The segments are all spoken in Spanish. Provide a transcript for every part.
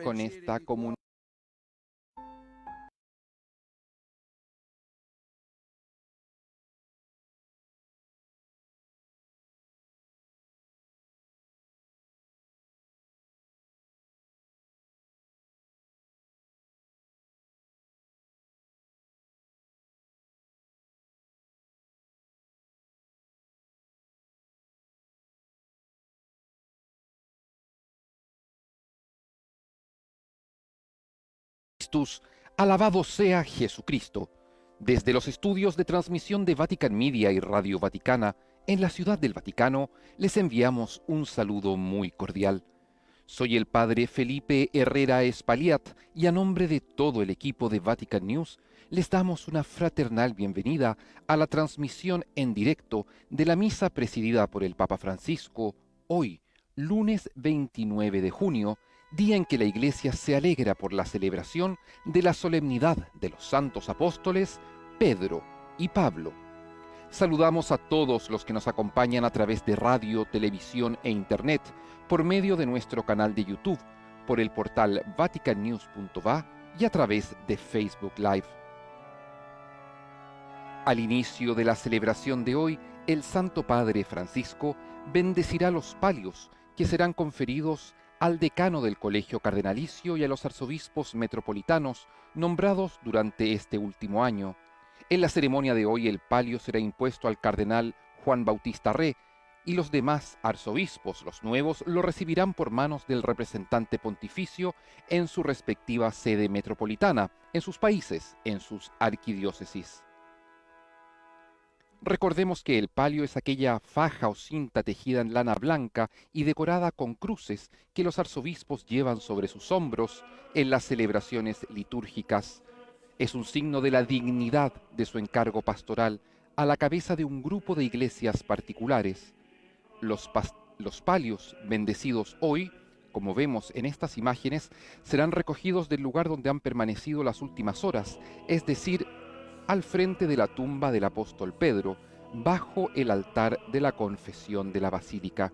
con esta comunión. Alabado sea Jesucristo. Desde los estudios de transmisión de Vatican Media y Radio Vaticana, en la Ciudad del Vaticano, les enviamos un saludo muy cordial. Soy el Padre Felipe Herrera Espaliat y a nombre de todo el equipo de Vatican News, les damos una fraternal bienvenida a la transmisión en directo de la misa presidida por el Papa Francisco, hoy, lunes 29 de junio, día en que la Iglesia se alegra por la celebración de la solemnidad de los santos apóstoles Pedro y Pablo. Saludamos a todos los que nos acompañan a través de radio, televisión e internet, por medio de nuestro canal de YouTube, por el portal vaticannews.va y a través de Facebook Live. Al inicio de la celebración de hoy, el Santo Padre Francisco bendecirá los palios que serán conferidos al decano del Colegio Cardenalicio y a los arzobispos metropolitanos nombrados durante este último año. En la ceremonia de hoy el palio será impuesto al cardenal Juan Bautista Re y los demás arzobispos, los nuevos, lo recibirán por manos del representante pontificio en su respectiva sede metropolitana, en sus países, en sus arquidiócesis. Recordemos que el palio es aquella faja o cinta tejida en lana blanca y decorada con cruces que los arzobispos llevan sobre sus hombros en las celebraciones litúrgicas. Es un signo de la dignidad de su encargo pastoral a la cabeza de un grupo de iglesias particulares. Los palios bendecidos hoy, como vemos en estas imágenes, serán recogidos del lugar donde han permanecido las últimas horas, es decir, al frente de la tumba del apóstol Pedro, bajo el altar de la confesión de la basílica.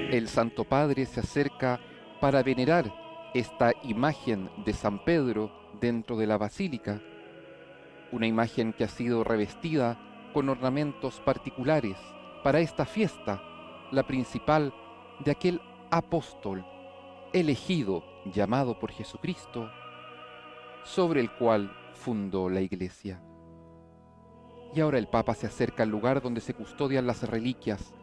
El Santo Padre se acerca para venerar esta imagen de San Pedro dentro de la basílica, una imagen que ha sido revestida con ornamentos particulares para esta fiesta, la principal de aquel apóstol elegido, llamado por Jesucristo, sobre el cual fundó la Iglesia. Y ahora el Papa se acerca al lugar donde se custodian las reliquias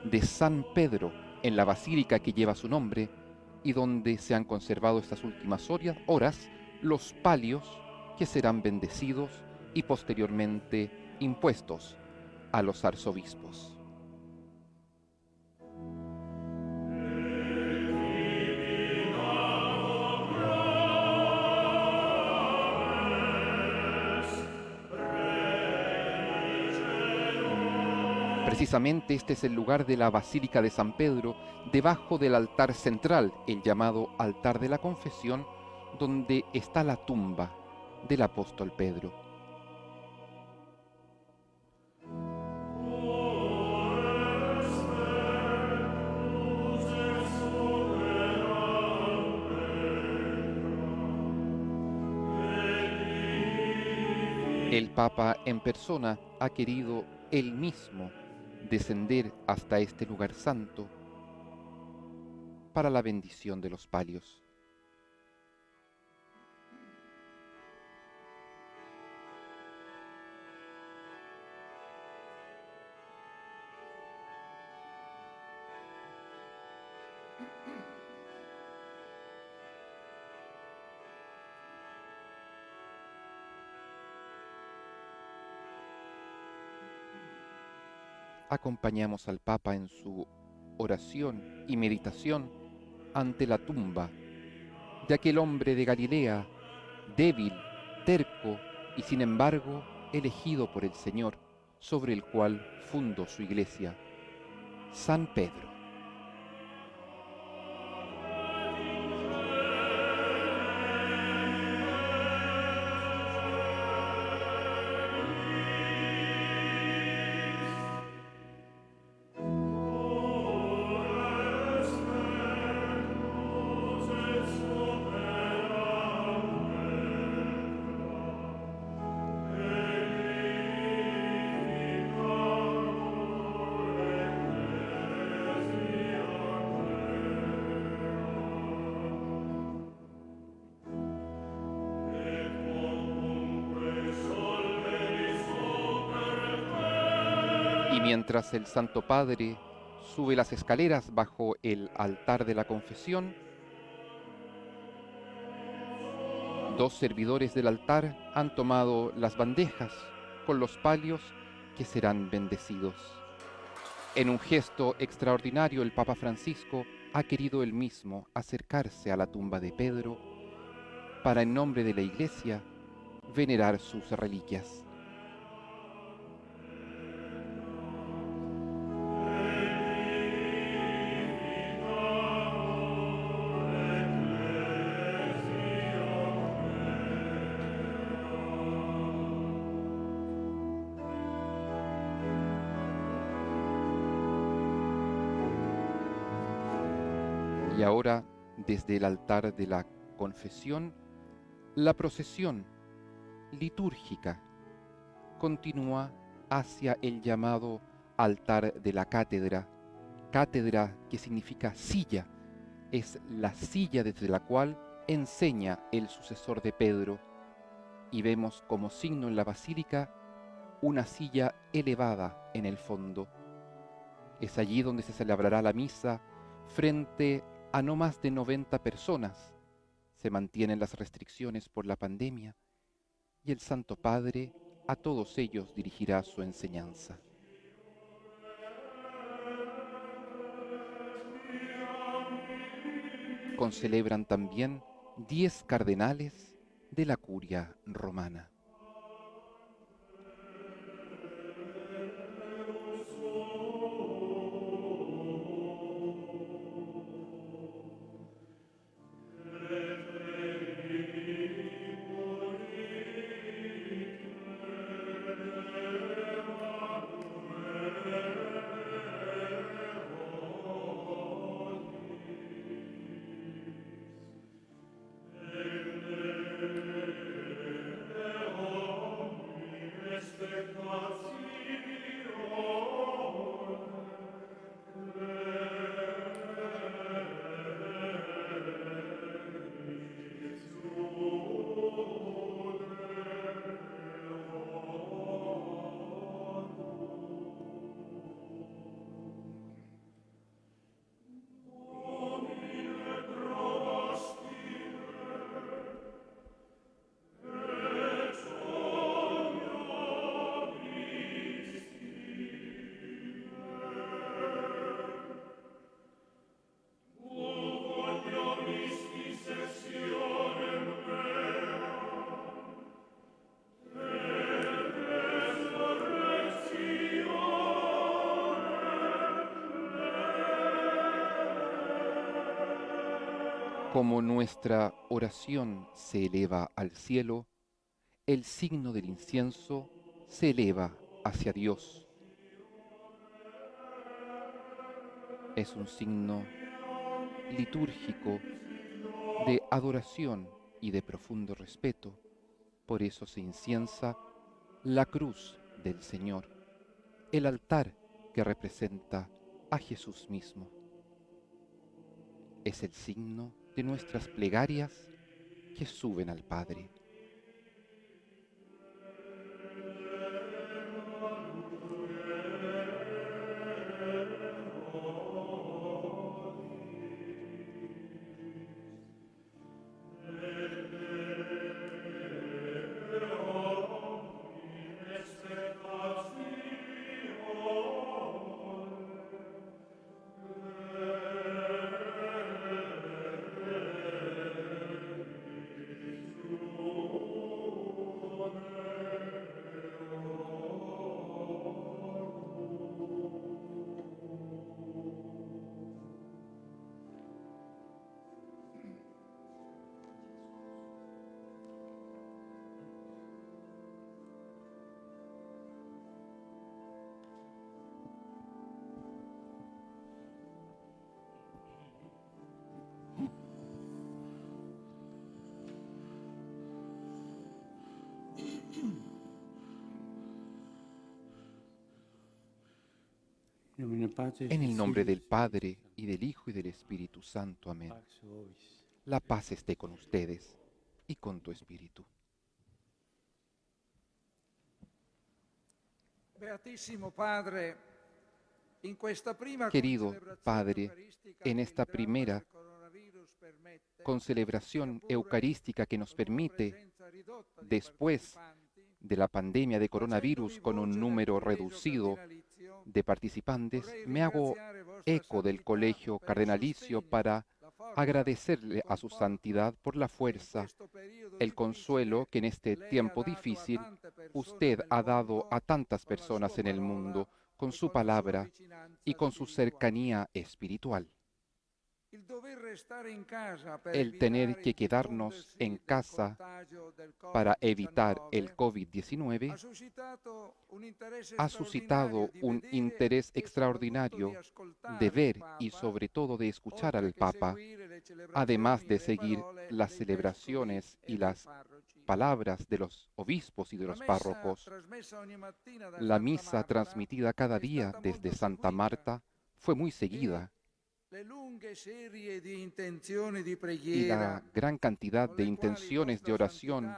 de San Pedro, en la basílica que lleva su nombre, y donde se han conservado estas últimas horas los palios que serán bendecidos y posteriormente impuestos a los arzobispos. Precisamente este es el lugar de la Basílica de San Pedro, debajo del altar central, el llamado altar de la confesión, donde está la tumba del apóstol Pedro. El Papa en persona ha querido él mismo descender hasta este lugar santo para la bendición de los palios. Acompañamos al Papa en su oración y meditación ante la tumba de aquel hombre de Galilea, débil, terco y sin embargo elegido por el Señor, sobre el cual fundó su iglesia, San Pedro. mientras el Santo Padre sube las escaleras bajo el altar de la confesión, dos servidores del altar han tomado las bandejas con los palios que serán bendecidos. En un gesto extraordinario, el Papa Francisco ha querido él mismo acercarse a la tumba de Pedro para, en nombre de la Iglesia, venerar sus reliquias. Y ahora, desde el altar de la confesión, la procesión litúrgica continúa hacia el llamado altar de la cátedra. Cátedra, que significa silla, es la silla desde la cual enseña el sucesor de Pedro. Y vemos como signo en la basílica una silla elevada en el fondo. Es allí donde se celebrará la misa frente a no más de 90 personas. Se mantienen las restricciones por la pandemia y el Santo Padre a todos ellos dirigirá su enseñanza. Concelebran también 10 cardenales de la curia romana. Como nuestra oración se eleva al cielo, el signo del incienso se eleva hacia Dios. Es un signo litúrgico de adoración y de profundo respeto. Por eso se inciensa la cruz del Señor, el altar que representa a Jesús mismo. Es el signo de nuestras plegarias que suben al Padre. En el nombre del Padre, y del Hijo, y del Espíritu Santo. Amén. La paz esté con ustedes y con tu espíritu. Beatissimo Padre Querido Padre, en esta primera concelebración eucarística que nos permite, después de la pandemia de coronavirus con un número reducido de participantes, me hago eco del Colegio Cardenalicio para agradecerle a su santidad por la fuerza, el consuelo que en este tiempo difícil usted ha dado a tantas personas en el mundo con su palabra y con su cercanía espiritual. El tener que quedarnos en casa para evitar el COVID-19 ha suscitado un interés extraordinario de ver y sobre todo de escuchar al Papa, además de seguir las celebraciones y las palabras de los obispos y de los párrocos. La misa transmitida cada día desde Santa Marta fue muy seguida y la gran cantidad de intenciones de oración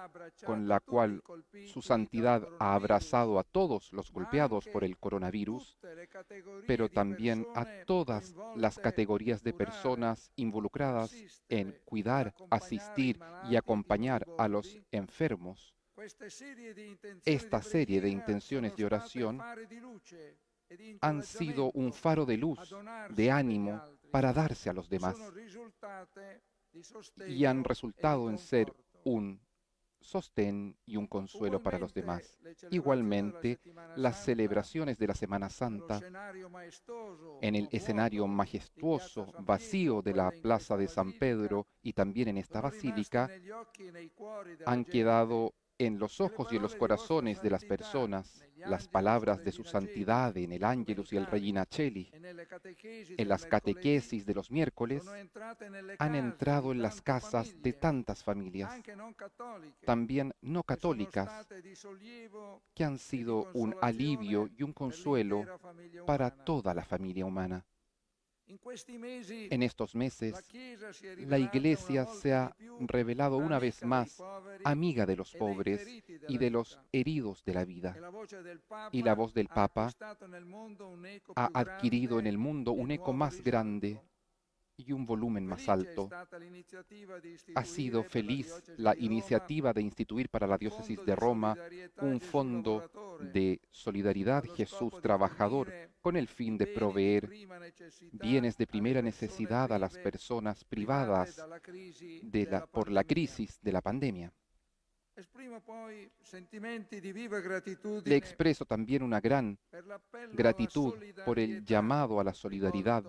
con la cual su santidad ha abrazado a todos los golpeados por el coronavirus, pero también a todas las categorías de personas involucradas en cuidar, asistir y acompañar a los enfermos. Esta serie de intenciones de oración han sido un faro de luz, de ánimo para darse a los demás y han resultado en ser un sostén y un consuelo para los demás. Igualmente, las celebraciones de la Semana Santa en el escenario majestuoso, vacío de la Plaza de San Pedro y también en esta basílica, han quedado en los ojos y en los corazones de las personas las palabras de su santidad en el Ángelus y el Regina Coeli, en las catequesis de los miércoles, han entrado en las casas de tantas familias, también no católicas, que han sido un alivio y un consuelo para toda la familia humana. En estos meses, la Iglesia se ha revelado una vez más amiga de los pobres y de los heridos de la vida. Y la voz del Papa ha adquirido en el mundo un eco más grande y un volumen más alto. Ha sido feliz la iniciativa de instituir para la diócesis de Roma un fondo de solidaridad Jesús trabajador con el fin de proveer bienes de primera necesidad a las personas privadas por la crisis de la pandemia. Le expreso también una gran gratitud por el llamado a la solidaridad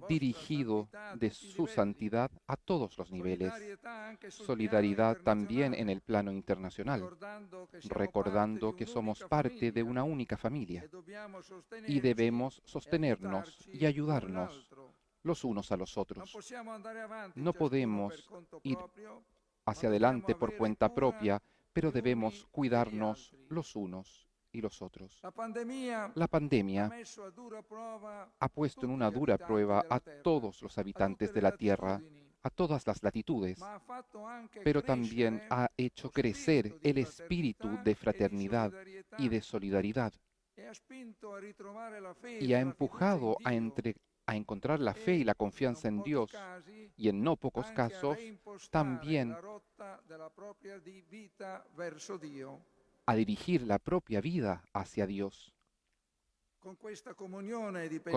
dirigido de su santidad a todos los niveles. Solidaridad también en el plano internacional, recordando que somos parte de una única familia y debemos sostenernos y ayudarnos los unos a los otros. No podemos ir hacia adelante por cuenta propia, pero debemos cuidarnos los unos y los otros. La pandemia ha puesto en una dura prueba a todos los habitantes de la Tierra, a todas las latitudes, pero también ha hecho crecer el espíritu de fraternidad y de solidaridad y ha empujado a encontrar la fe y la confianza en Dios y en no pocos casos también a dirigir la propia vida hacia Dios. Con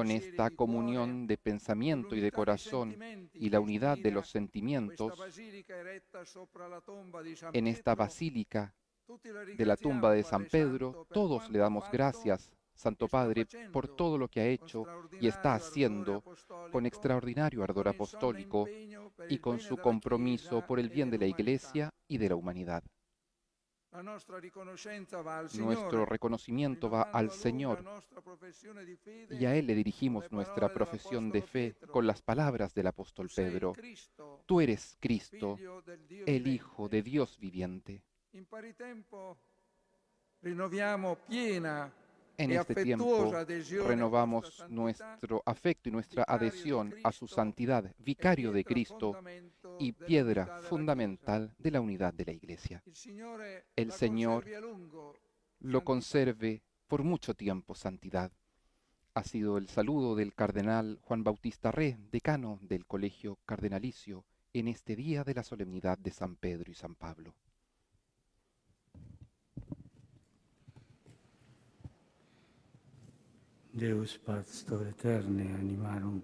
esta comunión de pensamiento y de corazón y la unidad de los sentimientos, en esta basílica de la tumba de San Pedro, todos le damos gracias, Santo Padre, por todo lo que ha hecho y está haciendo con extraordinario ardor apostólico y con su compromiso por el bien de la Iglesia y de la humanidad. Nuestro reconocimiento va al Señor y a Él le dirigimos nuestra profesión de fe con las palabras del apóstol Pedro. Tú eres Cristo, el Hijo de Dios viviente. En este tiempo renovamos nuestro afecto y nuestra adhesión a su santidad, vicario de Cristo y piedra fundamental de la unidad de la Iglesia. El Señor lo conserve por mucho tiempo, santidad. Ha sido el saludo del cardenal Juan Bautista Re, decano del Colegio Cardenalicio, en este día de la solemnidad de San Pedro y San Pablo. Deus pastor eterne animarum,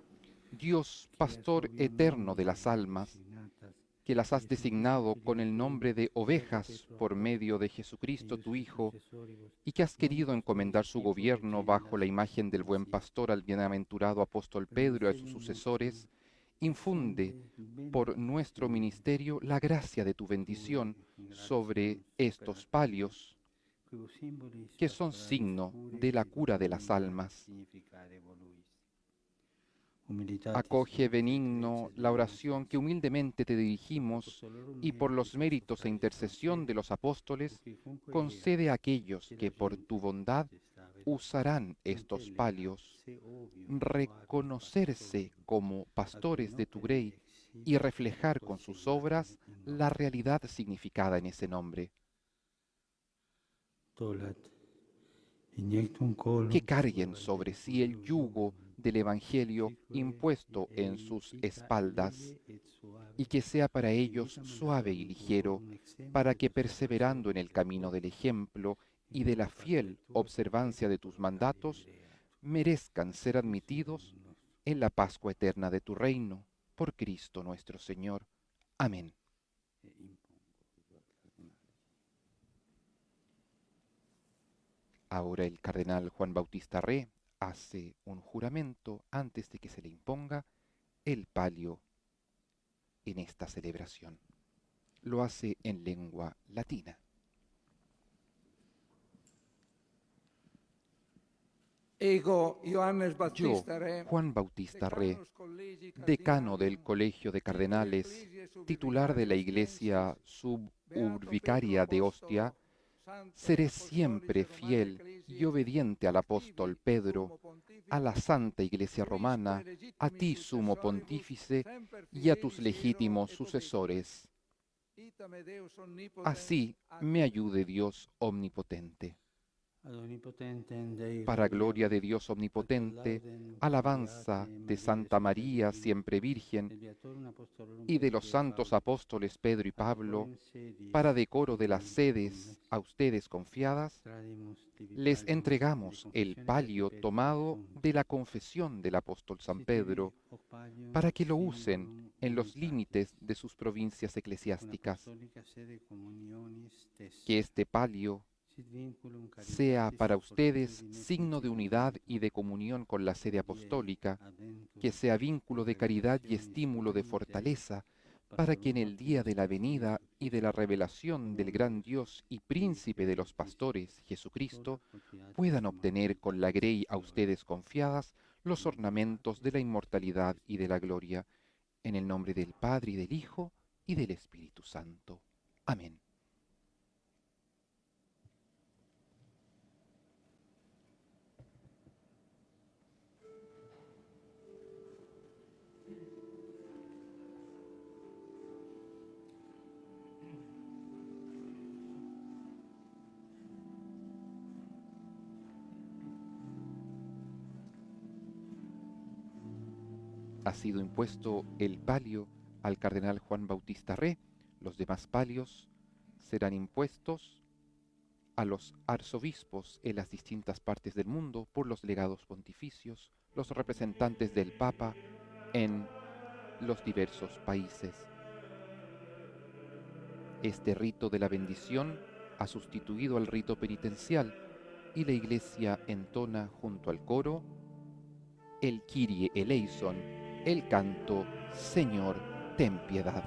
Dios, pastor eterno de las almas, que las has designado con el nombre de ovejas por medio de Jesucristo tu Hijo, y que has querido encomendar su gobierno bajo la imagen del buen pastor al bienaventurado apóstol Pedro y a sus sucesores, infunde por nuestro ministerio la gracia de tu bendición sobre estos palios, que son signo de la cura de las almas. Acoge benigno la oración que humildemente te dirigimos y por los méritos e intercesión de los apóstoles, concede a aquellos que por tu bondad usarán estos palios reconocerse como pastores de tu grey y reflejar con sus obras la realidad significada en ese nombre. Que carguen sobre sí el yugo del Evangelio impuesto en sus espaldas, y que sea para ellos suave y ligero, para que perseverando en el camino del ejemplo y de la fiel observancia de tus mandatos, merezcan ser admitidos en la Pascua eterna de tu reino, por Cristo nuestro Señor. Amén. Ahora el cardenal Juan Bautista Re hace un juramento antes de que se le imponga el palio en esta celebración. Lo hace en lengua latina. Ego Ioannes Yo, Battista Re, Juan Bautista Re, decanus collegi decano del cardinalium, Colegio de Cardenales, titular de la Iglesia suburbicaria de Ostia, seré siempre fiel y obediente al apóstol Pedro, a la Santa Iglesia Romana, a ti, Sumo Pontífice, y a tus legítimos sucesores. Así me ayude Dios omnipotente. Para gloria de Dios omnipotente, alabanza de Santa María siempre Virgen y de los santos apóstoles Pedro y Pablo, para decoro de las sedes a ustedes confiadas, les entregamos el palio tomado de la confesión del apóstol San Pedro, para que lo usen en los límites de sus provincias eclesiásticas. Que este palio sea para ustedes signo de unidad y de comunión con la sede apostólica, que sea vínculo de caridad y estímulo de fortaleza, para que en el día de la venida y de la revelación del gran Dios y príncipe de los pastores, Jesucristo, puedan obtener con la grey a ustedes confiadas los ornamentos de la inmortalidad y de la gloria, en el nombre del Padre y del Hijo y del Espíritu Santo. Amén. Ha sido impuesto el palio al cardenal Juan Bautista Re. Los demás palios serán impuestos a los arzobispos en las distintas partes del mundo por los legados pontificios, los representantes del Papa en los diversos países. Este rito de la bendición ha sustituido al rito penitencial y la Iglesia entona junto al coro el Kyrie eleison, el canto Señor, ten piedad.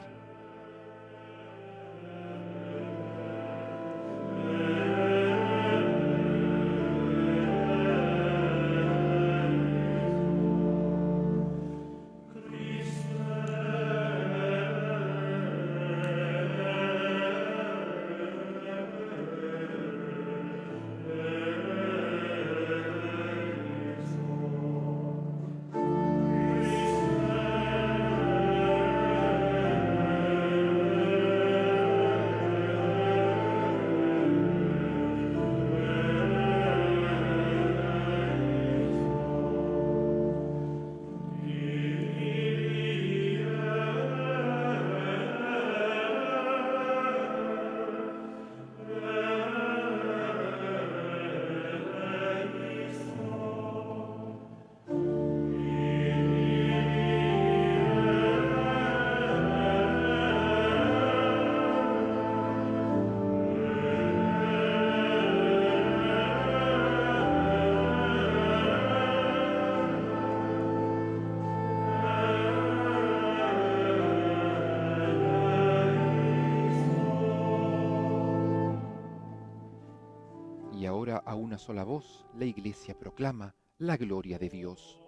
ahora a una sola voz la Iglesia proclama la gloria de Dios.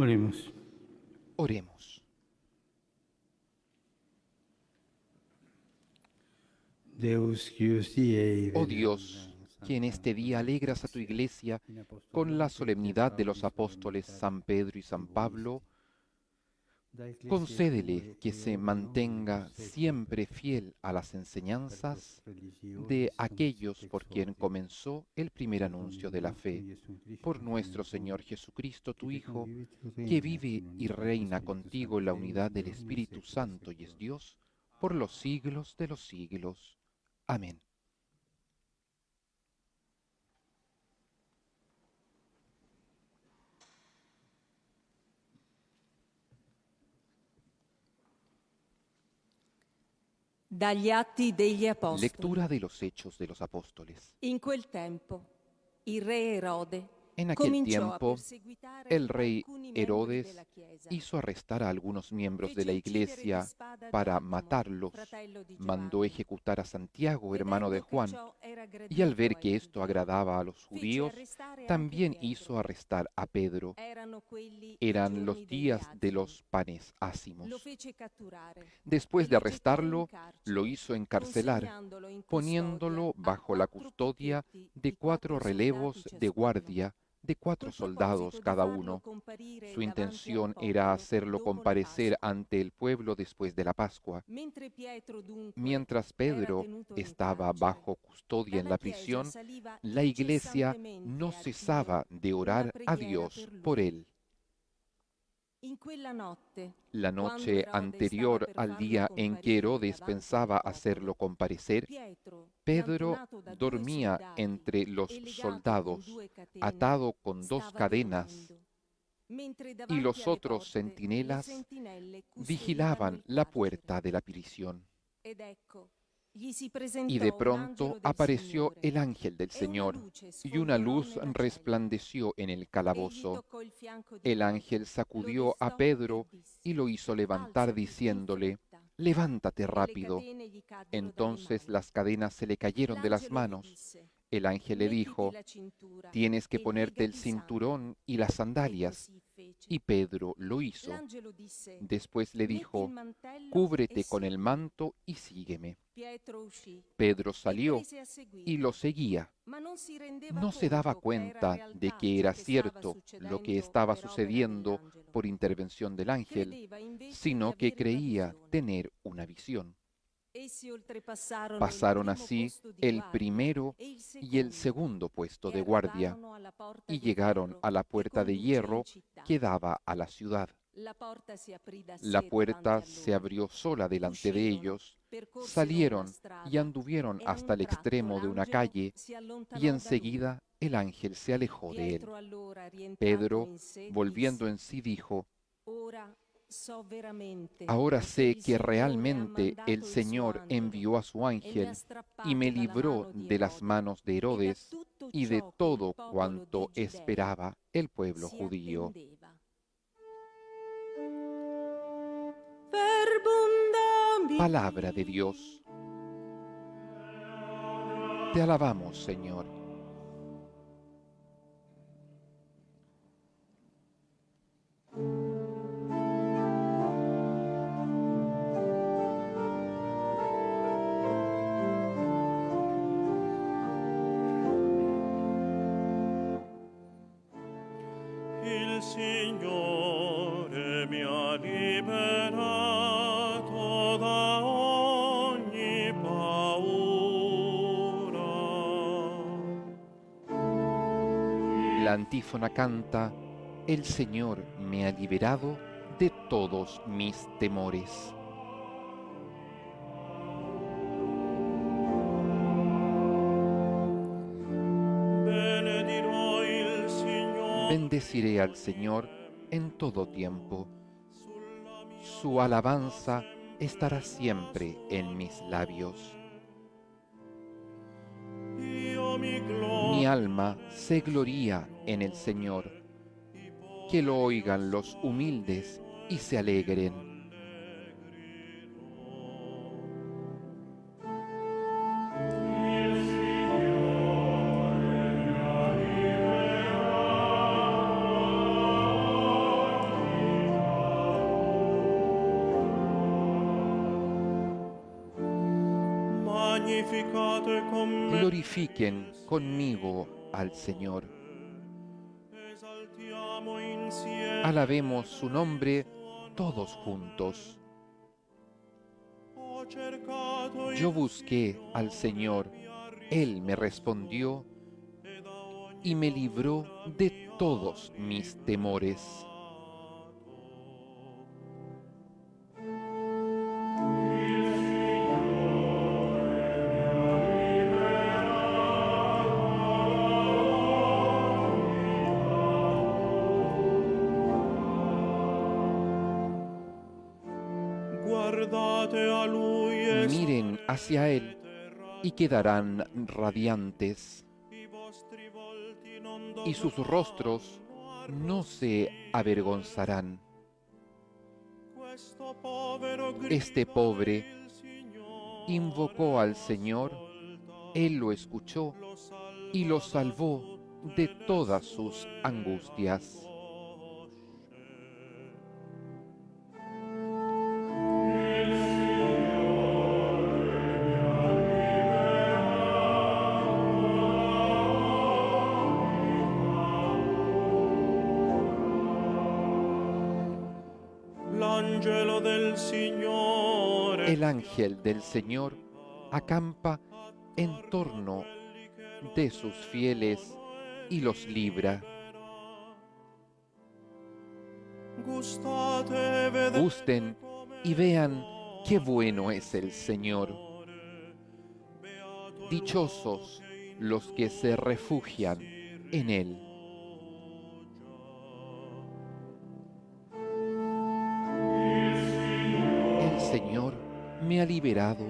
Oremos. Oremos. Deus, Dios die Oh Dios, que en este día alegras a tu Iglesia con la solemnidad de los apóstoles San Pedro y San Pablo, concédele que se mantenga siempre fiel a las enseñanzas de aquellos por quien comenzó el primer anuncio de la fe, por nuestro Señor Jesucristo, tu Hijo, que vive y reina contigo en la unidad del Espíritu Santo y es Dios, por los siglos de los siglos. Amén. Dagli Atti degli Apostoli. Lectura de los Hechos de los Apóstoles. In quel tempo, il re Erode En aquel cominciò a tiempo, perseguitare el rey alcuni membri Herodes della Chiesa. hizo arrestar a algunos miembros de Fece la uccidere iglesia di spada para Giacomo, matarlos. fratello di Mandó Giovanni. ejecutar a Santiago, hermano de Vedendo che Juan, ciò era y al ver gradito que ai esto giudei, agradaba a los fece judíos, arrestare también hizo arrestar a Pedro. Eran los días de los panes ácimos. Después de arrestarlo, lo hizo encarcelar, poniéndolo bajo la custodia de 4 relevos de guardia, de 4 soldados cada uno. Su intención era hacerlo comparecer ante el pueblo después de la Pascua. Mientras Pedro estaba bajo custodia en la prisión, la iglesia no cesaba de orar a Dios por él. La noche anterior al día en que Herodes pensaba hacerlo comparecer, Pedro dormía entre los soldados, atado con 2 cadenas, y los otros centinelas vigilaban la puerta de la prisión. Y de pronto apareció el ángel del Señor, y una luz resplandeció en el calabozo. El ángel sacudió a Pedro y lo hizo levantar diciéndole: «Levántate rápido». Entonces las cadenas se le cayeron de las manos. El ángel le dijo: «Tienes que ponerte el cinturón y las sandalias». Y Pedro lo hizo. Después le dijo: «Cúbrete con el manto y sígueme». Pedro salió y lo seguía. No se daba cuenta de que era cierto lo que estaba sucediendo por intervención del ángel, sino que creía tener una visión. Pasaron así el primero y el segundo puesto de guardia y llegaron a la puerta de hierro que daba a la ciudad. La puerta se abrió sola delante de ellos, salieron y anduvieron hasta el extremo de una calle y enseguida el ángel se alejó de él. Pedro, volviendo en sí, dijo: «Ahora sé que realmente el Señor envió a su ángel y me libró de las manos de Herodes y de todo cuanto esperaba el pueblo judío». Palabra de Dios. Te alabamos, Señor. Il Signore mi ha liberato da ogni paura. La antífona canta: «El Señor me ha liberado de todos mis temores». Benedirò il Signore. Bendeciré al Señor en todo tiempo. Su alabanza estará siempre en mis labios. Io mi Mi alma se gloría en el Señor. Que lo oigan los humildes y se alegren. magnificate con me. Glorifiquen conmigo al Señor. Esaltiamo insieme. Alabemos su nombre todos juntos. Ho cercato Yo il busqué al Señor, Él me respondió y me libró de todos mis temores. Guardate a lui e Miren hacia Él y quedarán radiantes, i vostri volti non y sus rostros no se avergonzarán. questo povero Este grido pobre il Signore invocó al Señor, Él lo escuchó y lo salvó de todas sus angustias. L'angelo del Signore El ángel del Señor acampa en torno de sus fieles y los libra. gustate e vedete Gusten y vean qué bueno es el Señor. Dichosos los que se refugian en Él. El Señor me ha liberado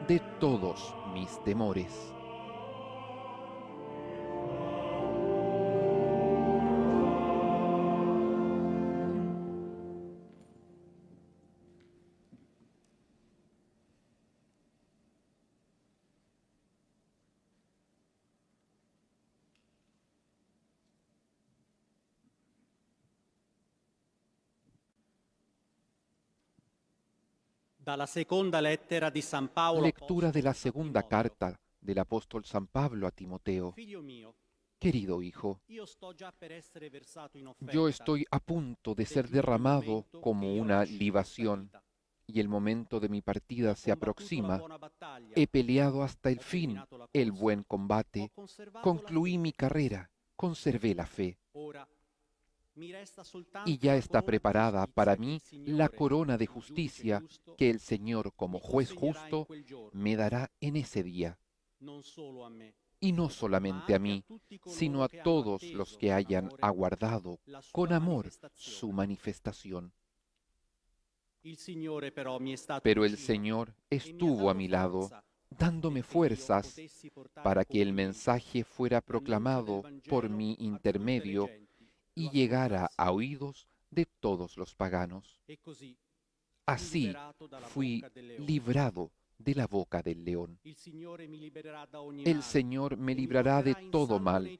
de todos mis temores. Dalla seconda lettera di San Paolo. Lectura de la segunda carta del apóstol San Pablo a Timoteo. Figlio mio, Querido hijo, io sto già per essere versato in offerta. yo estoy a punto de ser derramado como una libación, y el momento de mi partida se aproxima. He peleado hasta el fin el buen combate, concluí mi carrera, conservé la fe, y ya está preparada para mí la corona de justicia que el Señor, como juez justo, me dará en ese día. Y no solamente a mí, sino a todos los que hayan aguardado con amor su manifestación. Pero el Señor estuvo a mi lado, dándome fuerzas para que el mensaje fuera proclamado por mi intermedio y llegara a oídos de todos los paganos. Así fui librado de la boca del león. El Señor me librará de todo mal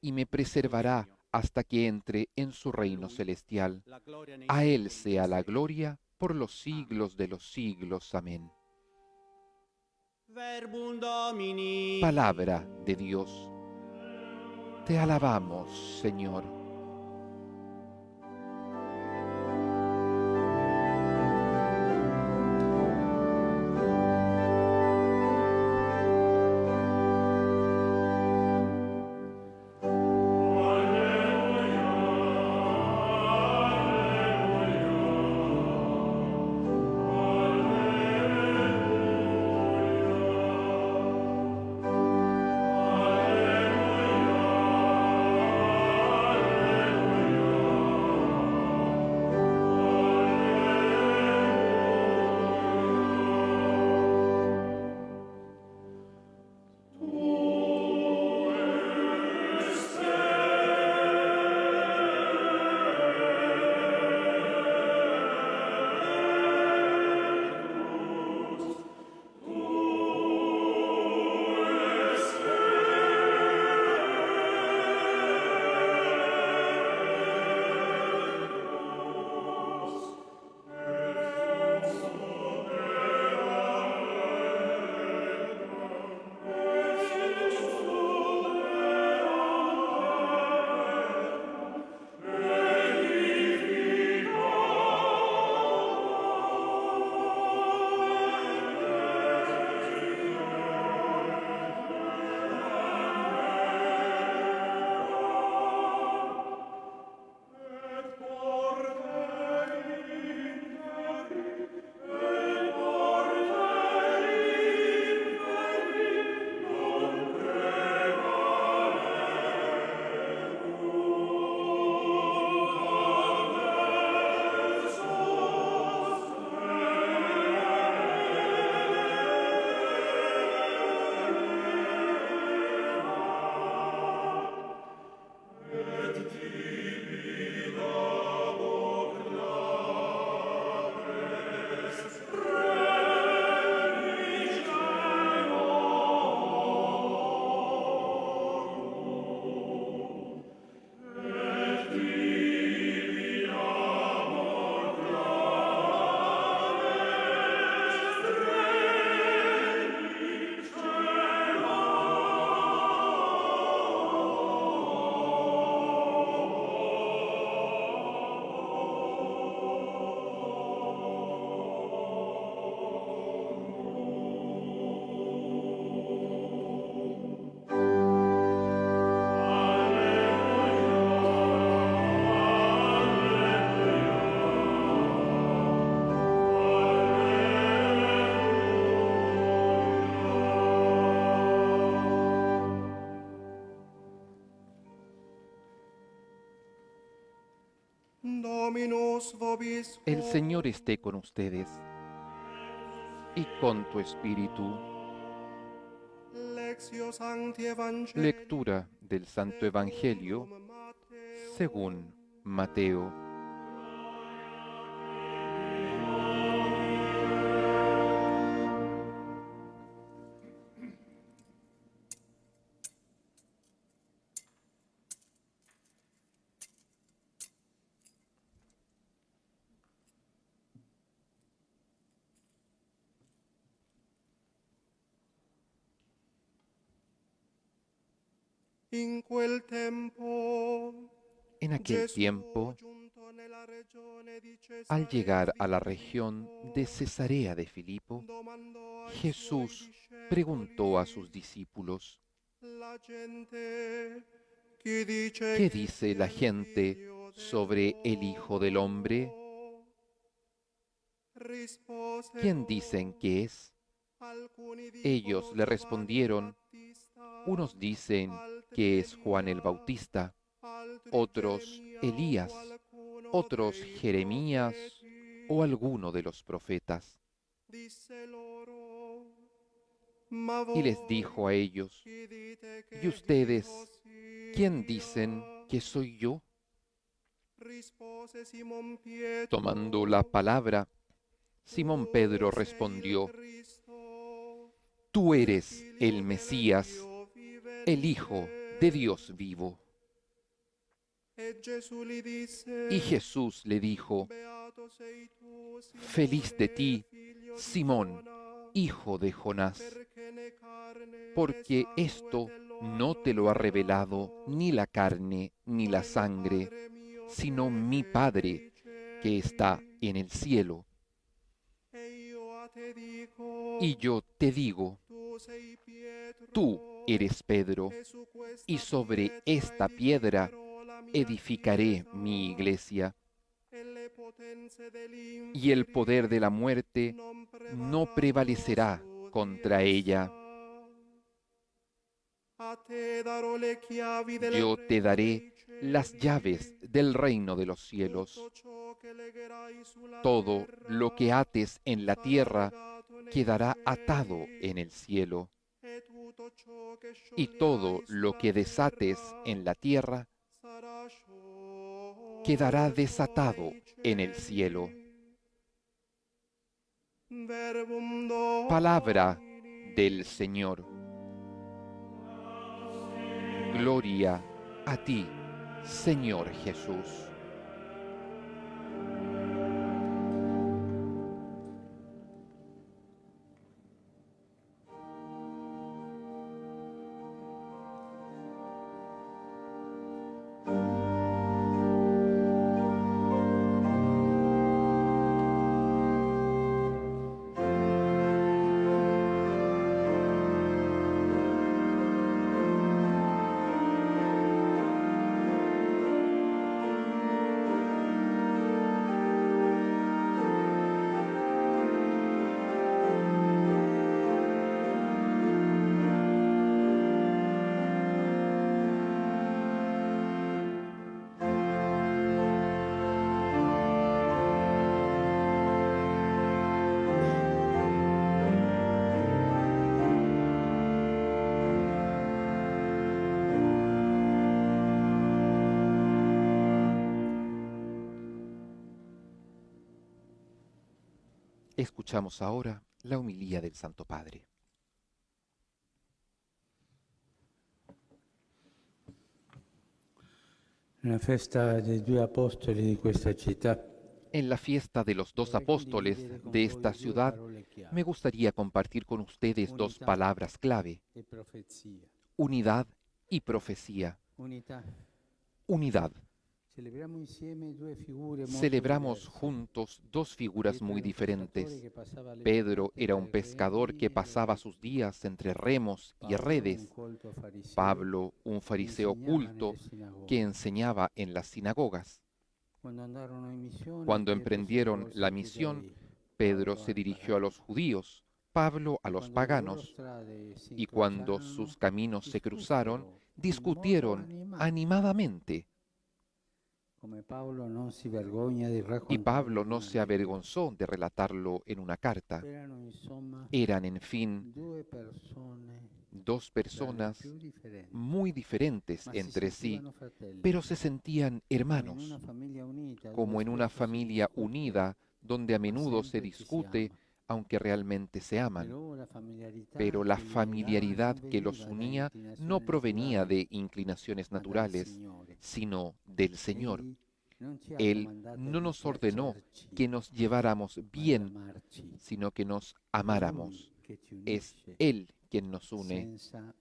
y me preservará hasta que entre en su reino celestial. A Él sea la gloria por los siglos de los siglos. Amén. Palabra de Dios. Te alabamos, Señor. Dominus vobiscum. El Señor esté con ustedes y con tu espíritu. Lectio Sancti Evangelii. Lectura del Santo Evangelio según Mateo. In quel tempo, En aquel Gesù, tiempo, giunto nella regione di al Cesarea llegar a la Filipo, región de Cesarea de Filipo, domandò ai Jesús suoi discepoli, preguntó a sus discípulos: la gente, chi dice ¿qué che dice la sia il gente Figlio sobre el Hijo del Hombre? dell'uomo? Risposero, ¿Quién dicen que es? alcuni Ellos dicono le Giovanni respondieron: Battista, unos dicen altri que es Juan el Elia, Bautista, altri otros Geremia Elías, o alcuno otros dei Jeremías profeti. o alguno de los profetas. Disse loro, ma Y les voi dijo a ellos: chi dite che ¿y ustedes io sia? quién dicen que soy yo? Rispose Simón Pietro, Tomando la palabra, Simón Pedro "Tu sei il respondió: Cristo, tú il eres Figlio el del Mesías, Dio el vivente". Hijo de Dios vivo. E Gesù gli disse, Y Jesús le dijo: beato sei tu, feliz de Simone, ti, figlio di Simón, Giona, hijo de Jonás, perché né carne né porque sangue esto te lo no hanno te lo ha revelado rivelato, ni la carne ni ma la il sangre, Padre mio sino che mi è Padre nei que está cieli. en el cielo. E io a te dico, Y yo te digo, tu sei Pietro, tú eres Pedro, e su questa y sobre pietra esta piedra edificherò la mia edificaré chiesa, mi iglesia, e le potenze y el poder de la dell'inferno muerte non no prevaleranno prevalecerà su contra di ella. essa. A te darò le chiavi del Yo te regno daré dei las cieli. llaves del reino de los cielos. Tutto ciò che legherai sulla Todo terra lo que ates en la sarà tierra legato nei quedará cieli, atado en el cielo, e tutto ciò che y todo scioglierai lo sulla que desates terra en la tierra sarà quedará sciolto desatado nei en el cielo. cieli. Verbum Palabra Domini. del Señor. Gloria a ti, Señor Jesús. Escuchamos ahora la homilía del Santo Padre. Nella festa dei due apostoli di questa città, En la fiesta de los dos apóstoles de esta ciudad, me gustaría compartir con ustedes dos palabras clave: e profezia. unidad y profecía. Unità. Unidad. Celebriamo insieme due figure molto Celebramos diverse. juntos dos figuras muy diferentes. Che passava le Pedro giornate era tra un i pescador remi que e pasaba le sus días entre remos y Paolo, redes. un colto fariseo, Pablo, un fariseo insegnava culto nelle sinagoghe. que enseñaba en las sinagogas. Quando andarono in missione, Cuando Pietro si emprendieron rivolse la ai misión, giudei, Pedro Paolo se ai dirigió a pagani. los judíos, Pablo a E los quando le loro paganos, strade si y cuando incrociarono, sus caminos se cruzaron, in modo discutieron animato. animadamente. come Paolo non si vergogna di Y raccontare Pablo in no una se lettera. avergonzó de relatarlo en una carta. Erano insomma Eran, en fin, due persone dos dalle personas più differenti, muy diferentes ma si entre sí, sentivano fratelli, pero se sentían come in hermanos, una famiglia unita, como dove en una spesso si familia discute, unida donde a ma menudo se sempre ci si discute, ama. aunque realmente se aman. Però la familiarità Pero la che li legava familiaridad non que los veniva da unía no inclinazioni provenía naturali, de inclinaciones ma dal naturales, Signore. sino del Señor. Egli non ci ha Él comandato no di nos ordenó piacerci, que nos lleváramos ma di bien, amarci. sino que nos È amáramos. Lui che ci Es unisce Él quien nos une, senza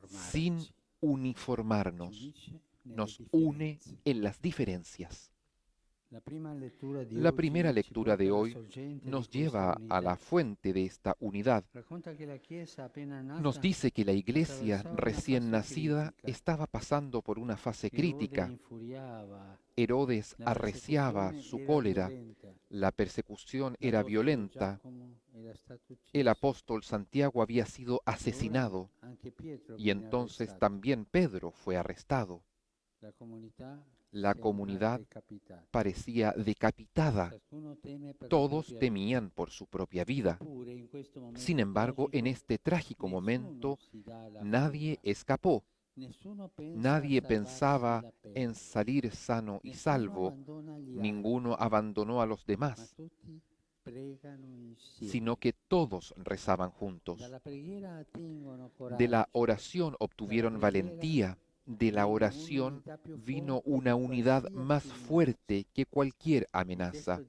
sin uniformarci. Ci uniformarnos. unisce nelle Nos une differenze. en las diferencias. La prima lettura di La primera oggi ci lectura porta de alla hoy sorgente di nos questa lleva a la unità. fuente de esta unidad. Racconta che la Chiesa appena Nos nata dice que la iglesia attraversava una recién fase nacida critica. estaba pasando por una fase Erode crítica. infuriava, Herodes la arreciaba persecuzione su era cólera, violenta. la persecución era L'apostolo violenta, Giacomo era stato el ucciso. apóstol Santiago había sido E ora asesinado anche Pietro y viene entonces arrestato. también Pedro fue arrestado. La comunità La sembra comunidad decapitata. parecía decapitada. Ciascuno teme per la Todos propria temían por su propia vida. Eppure, in questo momento Sin embargo, en tragico, este trágico nessuno momento, si dà alla nadie fuga. escapó. Nessuno pensa a Nadie salvarsi pensaba la pelle. en salir sano y Nessuno salvo. abbandona gli Ninguno altri, abandonó a los ma demás, tutti pregano insieme. sino que todos rezaban juntos. Dalla preghiera attingono De la coraggio. oración obtuvieron valentía. De la oración vino una unidad más fuerte que cualquier amenaza.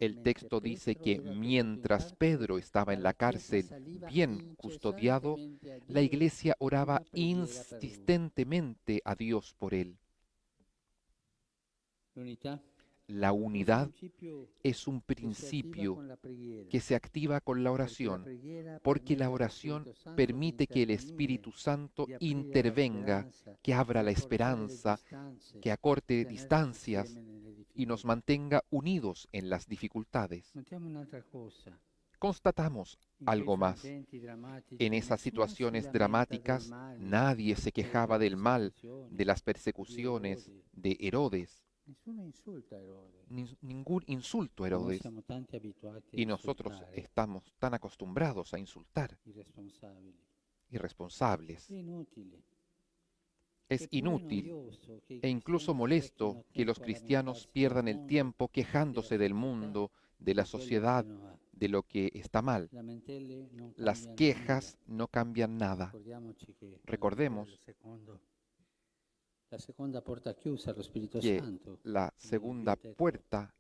El texto dice que mientras Pedro estaba en la cárcel, bien custodiado, la iglesia oraba insistentemente a Dios por él. L'unità La unidad es un che si attiva principio con la preghiera, que se activa con la oración, porque la oración permite que el Espíritu Santo intervenga, que abra la esperanza, que acorte distancias y nos mantenga unidos en las dificultades. Notiamo un'altra cosa. Constatamos In algo quei más. frangenti drammatici En esas nessuno si situaciones lamenta dramáticas, del male, nadie se quejaba del mal, persecuzioni, de las persecuciones de Herodes, nessuno insulta Erode. ningún insulto a Noi Herodes. siamo tanti abituati a Y nosotros insultare estamos tan acostumbrados a insultar, i responsabili. irresponsables. È inutile. Es Eppure inútil noioso che i e incluso cristiani molesto sprecchino que los tempo a cristianos lamentarsi pierdan del el mondo, tiempo quejándose del mundo, de la di quello sociedad, che non va. de lo que está mal. Lamentele non Las cambiano quejas no cambian nada. nulla. Ricordiamoci che Recordemos la seconda porta chiusa allo Spirito que Santo, la segunda puerta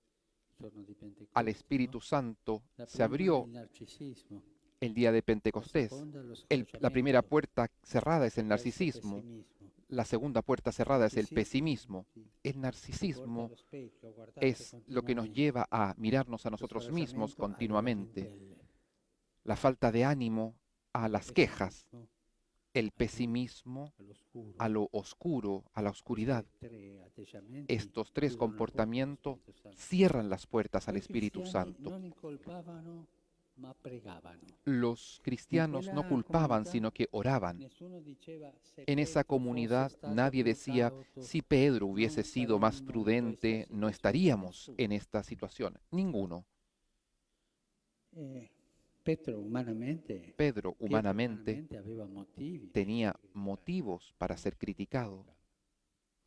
il giorno di Pentecoste, al Espíritu no? Santo La se prima abrió il narcisismo, el día de la Pentecostés. seconda lo La primera scoraggiamento, puerta cerrada es el potrebbe essere narcisismo. pessimismo. La segunda puerta cerrada es el Narcisismo, pesimismo. sì, El ci porta narcisismo allo specchio, a guardarsi es lo que nos continuamente. lleva a mirarnos a Lo nosotros mismos scoraggiamento alle continuamente. lamentele, La falta de ánimo a il las quejas, pessimismo el pesimismo all'oscuro. a lo oscuro, a la oscuridad. Questi tre atteggiamenti Estos tres chiudono la porta allo comportamientos Spirito Santo. cierran las puertas al I Espíritu cristiani Santo. non incolpavano, ma pregavano. Los cristianos no culpaban, sino que oraban. Nessuno diceva, se En esa Pietro comunidad fosse stato nadie più decía, cauto, si Pedro hubiese non sido más saremmo in prudente, questa no situazione". estaríamos Nessuno. en esta situación. Ninguno. Pedro humanamente, Pedro humanamente aveva motivi per tenía essere criticato. motivos para ser criticado,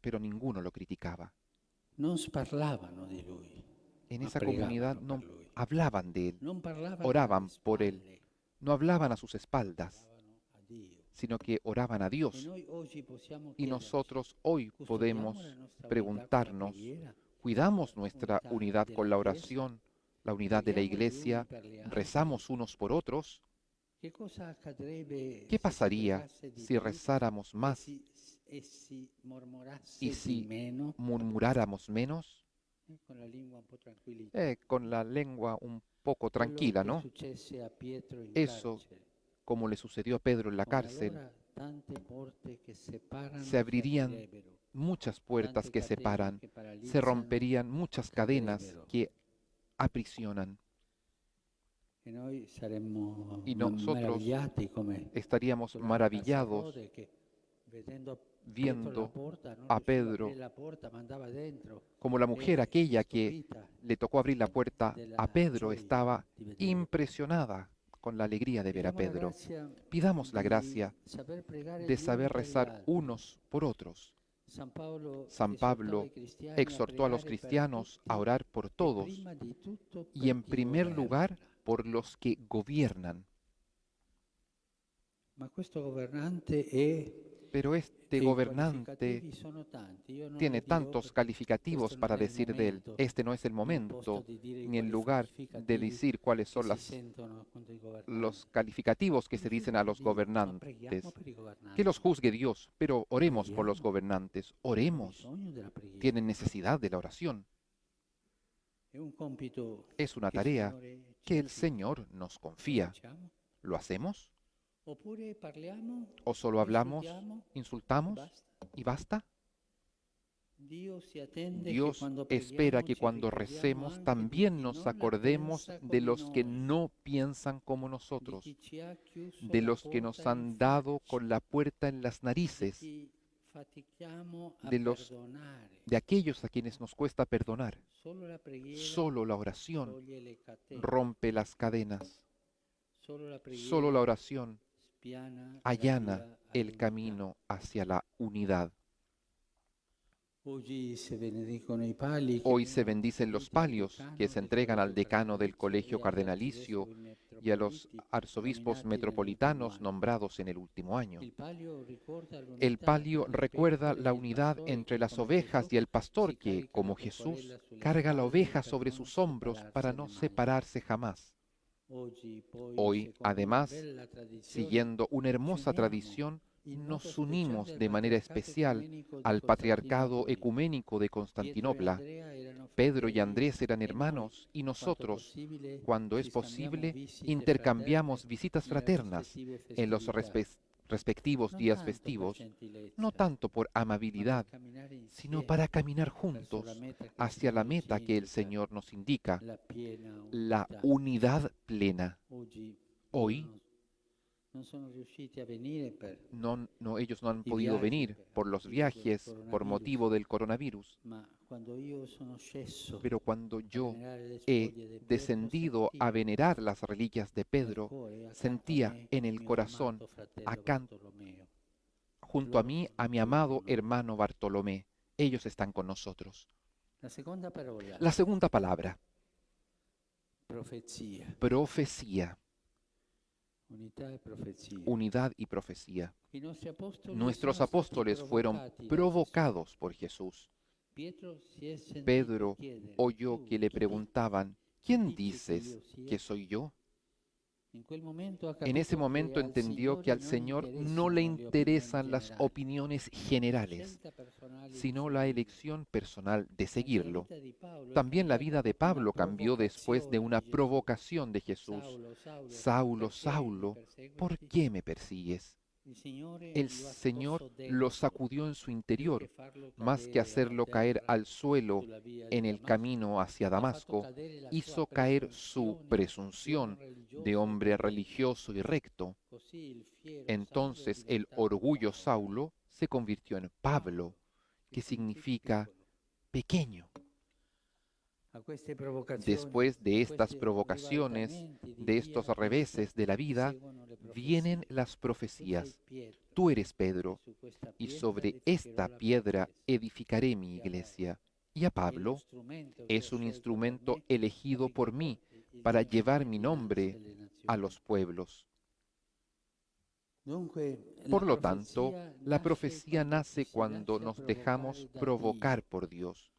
pero ninguno lo criticaba. Non parlavano di lui, En ma esa pregavano comunidad per no lui. hablaban de él, Non parlavano oraban alle por él. spalle, no hablaban a sus espaldas, parlavano a Dio. sino que oraban a E Dios. noi oggi possiamo Y chiederci, nosotros hoy custodiamo podemos la nostra unità con la preguntarnos, preghiera? ¿cuidamos nuestra Unità unidad con della la Chiesa? oración, la unidad de la Preghiamo gli uni iglesia? per gli altri? ¿Rezamos unos por otros? Che cosa accadrebbe ¿Qué se si pasaría pregasse di si più rezáramos más e si mormorasse y di si meno? murmuráramos menos? Con la lingua un po' tranquillita. Con la lengua un poco Quello tranquila, che ¿no? successe a Pietro in Eso, carcere. como le sucedió a Pedro en la Come cárcel, allora tante porte che separano se abrirían aprirebbero, muchas puertas tante que catene separan, che se paralizzano romperían muchas cadenas cadrebbero. que aprisionan. E noi saremmo Y nosotros meravigliati come estaríamos durante maravillados Passarote che viendo a Pedro como la mujer aquella que le tocó abrir la puerta a Pedro estaba impresionada con la alegría de ver a Pedro. Pidamos la gracia de saber rezar unos por otros. San Pablo exhortó a los cristianos a orar por todos y en primer lugar por los que gobiernan. Pero este gobernante tiene tantos calificativos para decir de él. Este no es el momento ni el lugar de decir cuáles son los calificativos que se dicen a los gobernantes. Que los juzgue Dios, pero oremos por los gobernantes. Oremos. Tienen necesidad de la oración. Es una tarea que el Señor nos confía. ¿Lo hacemos? ¿O solo hablamos, insultamos y basta? Dios espera que cuando recemos también nos acordemos de los que no piensan como nosotros, de los que nos han dado con la puerta en las narices, de aquellos a quienes nos cuesta perdonar. Solo la oración rompe las cadenas. Solo la oración allana el camino hacia la unidad. Hoy se bendicen los palios que se entregan al decano del colegio cardenalicio y a los arzobispos metropolitanos nombrados en el último año. El palio recuerda la unidad entre las ovejas y el pastor que, como Jesús, carga la oveja sobre sus hombros para no separarse jamás. Hoy, además, siguiendo una hermosa tradición, nos unimos de manera especial al Patriarcado Ecuménico de Constantinopla. Pedro y Andrés eran hermanos y nosotros, cuando es posible, intercambiamos visitas fraternas en los respectivos días festivos, no tanto por amabilidad, sino para caminar juntos hacia la meta que el Señor nos indica, la unidad plena. Hoy, ellos no han podido venir por los viajes, por motivo del coronavirus. Pero cuando yo he descendido a venerar las reliquias de Pedro, sentía en el corazón, junto a mí, a mi amado hermano Bartolomé. Ellos están con nosotros. La segunda palabra, profecía. Unidad y profecía. Nuestros apóstoles fueron provocados por Jesús. Pedro oyó que le preguntaban, ¿quién dices que soy yo? En ese momento entendió que al Señor no le interesan las opiniones generales, sino la elección personal de seguirlo. También la vida de Pablo cambió después de una provocación de Jesús. Saulo, Saulo, ¿por qué me persigues? El Señor lo sacudió en su interior, más que hacerlo caer al suelo en el camino hacia Damasco, hizo caer su presunción de hombre religioso y recto. Entonces el orgullo Saulo se convirtió en Pablo, que significa pequeño. Después de estas provocaciones, de estos reveses de la vida, vienen las profecías. Tú eres Pedro, y sobre esta piedra edificaré mi iglesia. Y a Pablo es un instrumento elegido por mí para llevar mi nombre a los pueblos. Por lo tanto, la profecía nace cuando nos dejamos provocar por Dios.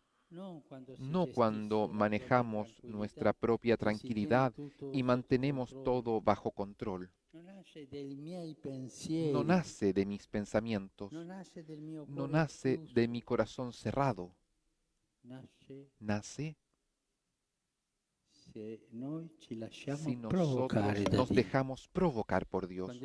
No cuando manejamos nuestra propia tranquilidad y mantenemos todo bajo control. No nace de mis pensamientos, no nace de mi corazón cerrado. Nace si nosotros nos dejamos provocar por Dios.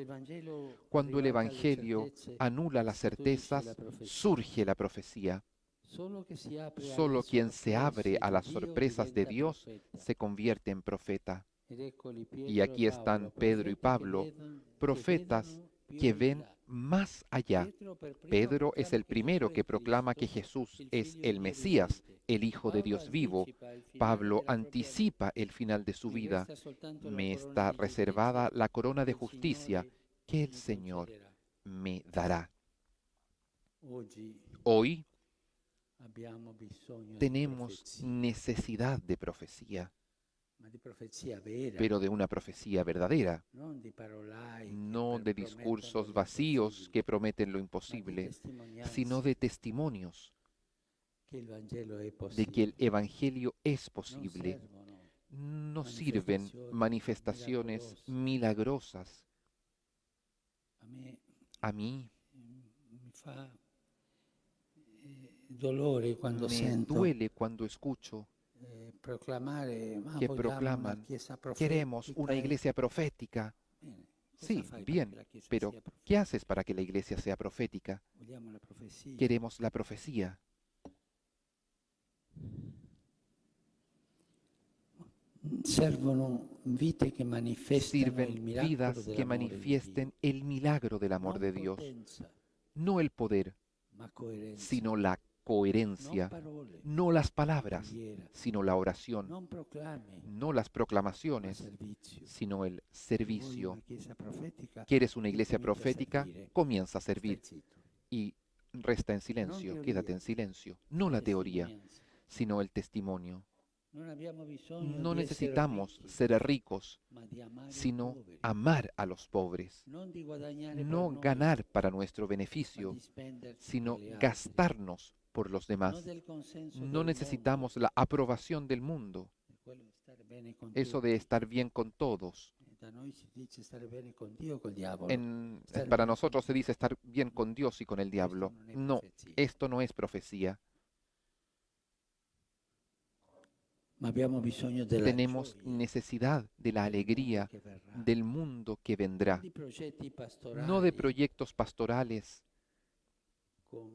Cuando el Evangelio anula las certezas, surge la profecía. Solo quien se abre a las sorpresas de Dios se convierte en profeta. Y aquí están Pedro y Pablo, profetas que ven más allá. Pedro es el primero que proclama que Jesús es el Mesías, el Hijo de Dios vivo. Pablo anticipa el final de su vida. Me está reservada la corona de justicia que el Señor me dará. Hoy tenemos necesidad de profecía, pero de una profecía verdadera, no de discursos vacíos que prometen lo imposible, sino de testimonios de que el Evangelio es posible. No sirven manifestaciones milagrosas. A mí me duele cuando escucho que proclaman, queremos una iglesia profética. Sí, bien, pero ¿qué haces para que la iglesia sea profética? Queremos la profecía. Servono vite che manifestino il Sirven miracolo vidas que dell'amore di manifiesten Dio. el milagro del amor Non de Dios. potenza, No el poder, ma coerenza. sino la Non coherencia. parole, No las palabras, preghiera. sino la oración. Non proclami, No las ma proclamaciones, servizio. sino el Vuoi servicio. una chiesa profetica? ¿Quieres una iglesia Comincia a profética? servire. Comienza a Stai servir zitto. y resta en silencio, teoría. quédate en silencio. No la teoría, Testimonianza. sino el testimonio. Non abbiamo bisogno No di essere necesitamos ricchi, ser ricos, ma di amare i sino poveri. amar a los pobres. Non di guadagnare No per noi, ganar para nuestro ma beneficio, di spenderci sino per gli altri. gastarnos por los Non demás. del consenso No del necesitamos la aprobación del mundo, mondo, quello di stare bene con eso tutti. de estar bien con todos. Da noi si dice stare bene con Dio o col diavolo. Para nosotros se dice estar bien con Dios y con el diablo. No, esto no es profecía. Ma abbiamo bisogno della Tenemos gioia necesidad de la alegría che verrà. del mundo que vendrá, Di progetti pastorali no de proyectos pastorales. con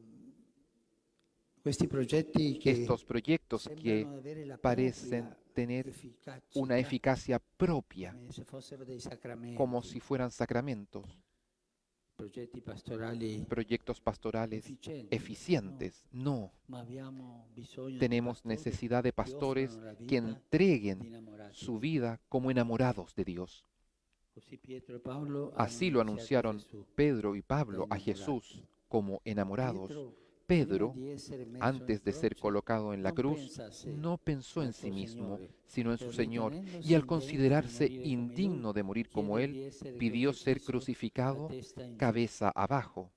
questi progetti che Estos proyectos que sembrano avere la parecen propria tener efficacità, una eficacia propia, come se fossero dei sacramenti. como si fueran sacramentos, Progetti pastorali proyectos pastorales efficienti, eficientes. No, ma abbiamo bisogno di tenemos pastori necesidad de che pastores offrono la que vita di entreguen innamorati su di vida como enamorados de Dios. Così Pietro e Paolo Así hanno lo annunziato anunciaron Gesù. Pedro y Pablo a enamorati. Jesús como enamorados. Pedro, Pedro, prima di essere messo antes in de ser croce, colocado en la non cruz, pensa a sé, no pensó ma en al sí suo mismo, Signore, sino en pero su Señor, ritenendosi y al indegno di considerarse morire come indigno lui, de morir como chiede di Él, essere pidió ser crocifisso crucificado a testa in giù. cabeza abajo.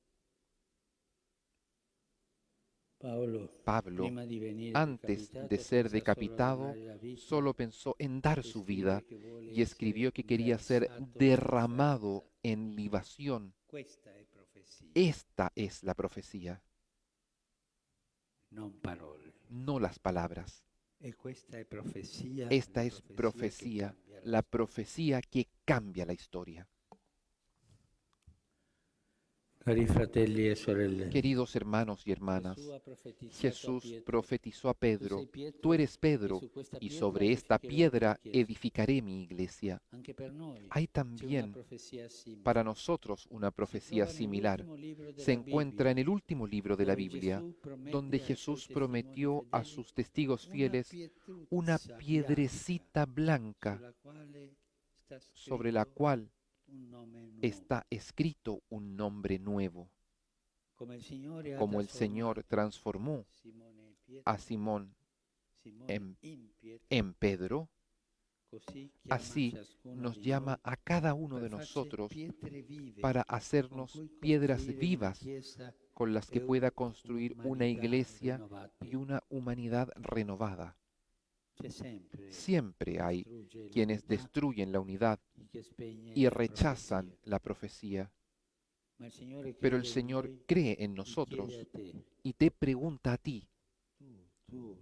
Paolo, Pablo, prima di venire antes decapitato, de ser pensa decapitado, solo a donare la vita, solo pensó en dar su vida escribe che vuole y escribió que essere quería ser versato in derramado offerta. en libación. Questa è profezia, Esta es la profecía, non parole. no las palabras. E questa è profezia, Esta la es che profecía, cambia la profecía que cambia la historia. Cari fratelli e sorelle, Queridos hermanos y hermanas, Gesù ha profetizzato a Jesús Pietro, profetizó a "Tu sei Pedro, Pietro, tú eres e Pedro, su questa y pietra sobre esta edificherò la piedra mia chiesa". edificaré mi iglesia. Anche per noi Hay c'è una también profezia simile. para nosotros una Si profecía trova similar. nell'ultimo libro Se della encuentra en Bibbia, el último libro de la dove Biblia, Gesù promette donde ai suoi Jesús testimoni prometió a fedeli sus testigos una fieles una pietruzza piedrecita blanca bianca, sulla quale sta sobre la scritto cual un nome nuovo. está escrito un nombre nuevo, Come il Signore ha como el Señor trasformato transformó Simone Pietro, a Simón Simone en- Pietro, en Pedro, così chiama así ciascuno nos di llama noi a cada uno per de farci nosotros pietre vive, para con hacernos cui piedras costruire una vivas chiesa con las que e pueda construir una un'umanità iglesia rinnovata. y una humanidad renovada. C'è sempre Siempre hay distrugge quienes l'unità destruyen la unidad y che spegne y la rechazan profezia. la profecía, Ma il Signore pero el crede in Señor noi cree en y nosotros chiede a te, y te pregunta a ti, tu,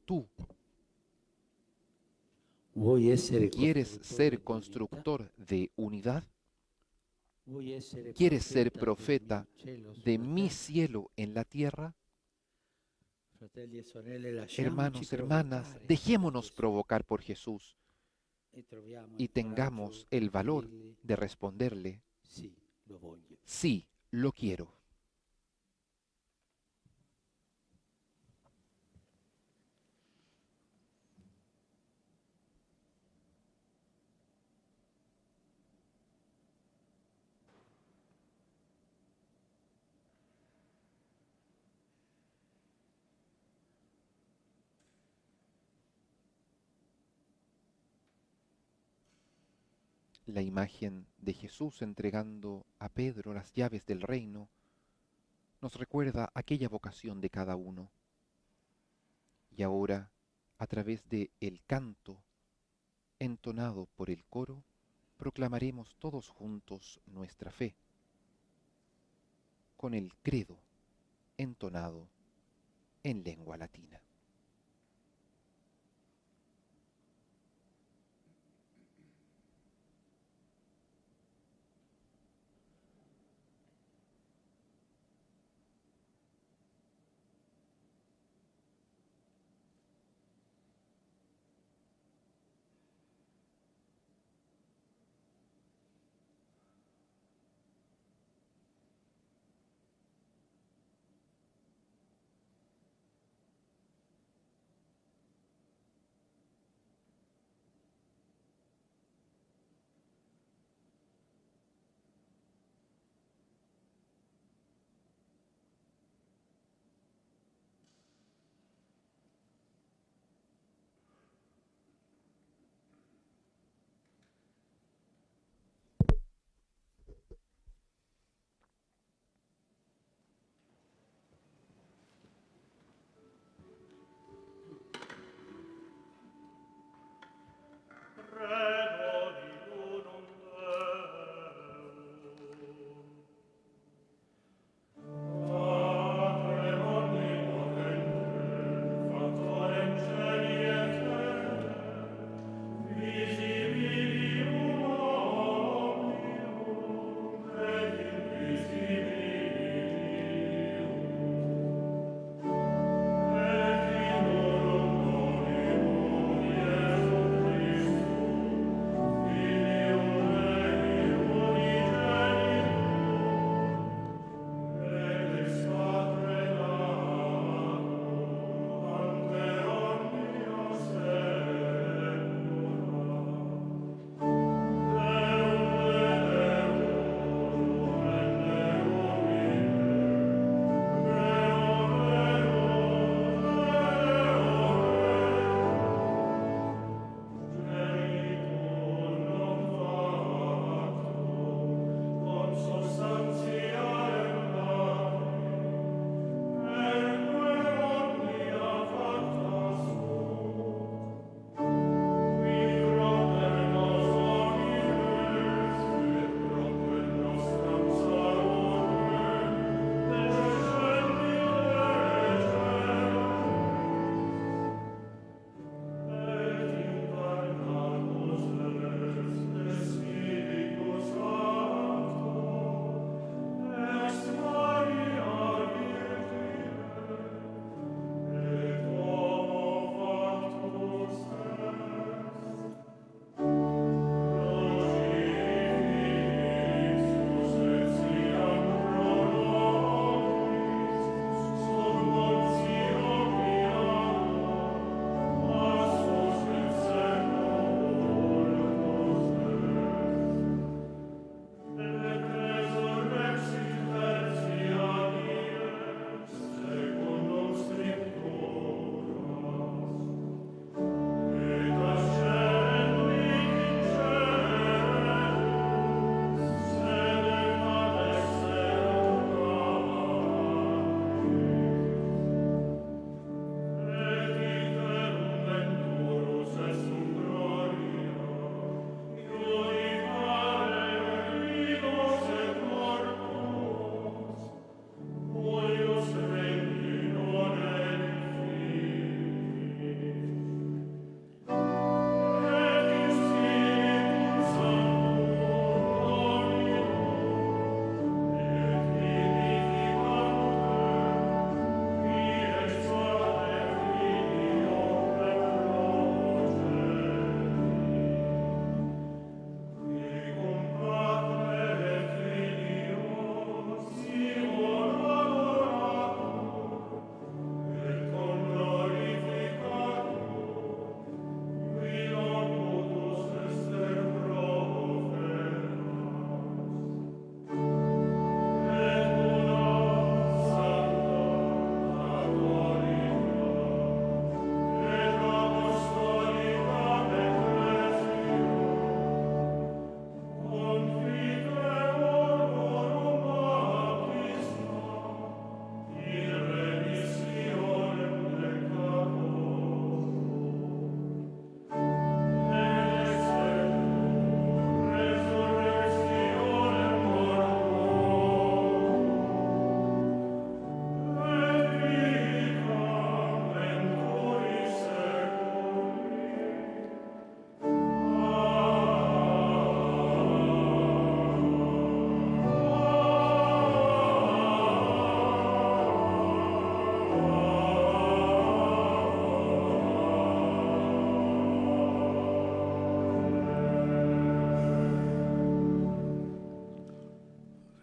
tú, vuoi essere ¿quieres ser construttore constructor de unidad? di unità? Vuoi essere ¿Quieres ser profeta profeta del mio cielo de sulla mi terra? cielo en la tierra? Fratelli e sorelle, lasciamoci Hermanos, hermanas, provocare dejémonos da Gesù provocar por Jesús e troviamo y il tengamos coraggio el di valor dirgli, de responderle, sì, lo voglio. Sí, lo quiero. La imagen de Jesús entregando a Pedro las llaves del reino nos recuerda aquella vocación de cada uno. Y ahora, a través de el canto entonado por el coro, proclamaremos todos juntos nuestra fe, con el credo entonado en lengua latina.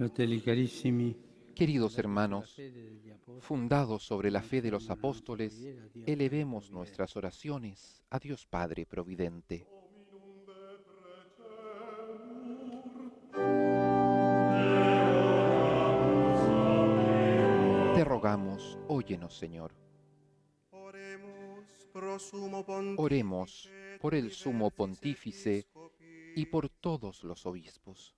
Fratelli carissimi, Queridos hermanos, fundados sobre la fe de los apóstoles, elevemos nuestras oraciones a Dios Padre Providente. Te rogamos, óyenos, Señor. Oremos por el sumo pontífice y por todos los obispos.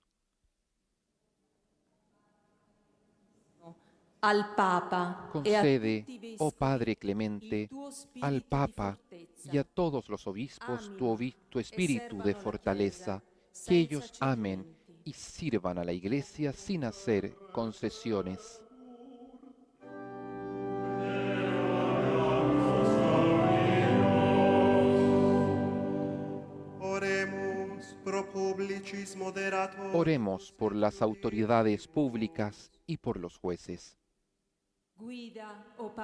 Al Papa Concede, oh Padre clemente, al Papa y a todos los obispos tu espíritu de fortaleza, que ellos amen y sirvan a la Iglesia sin hacer concesiones. Oremos por las autoridades públicas y por los jueces. Guía, oh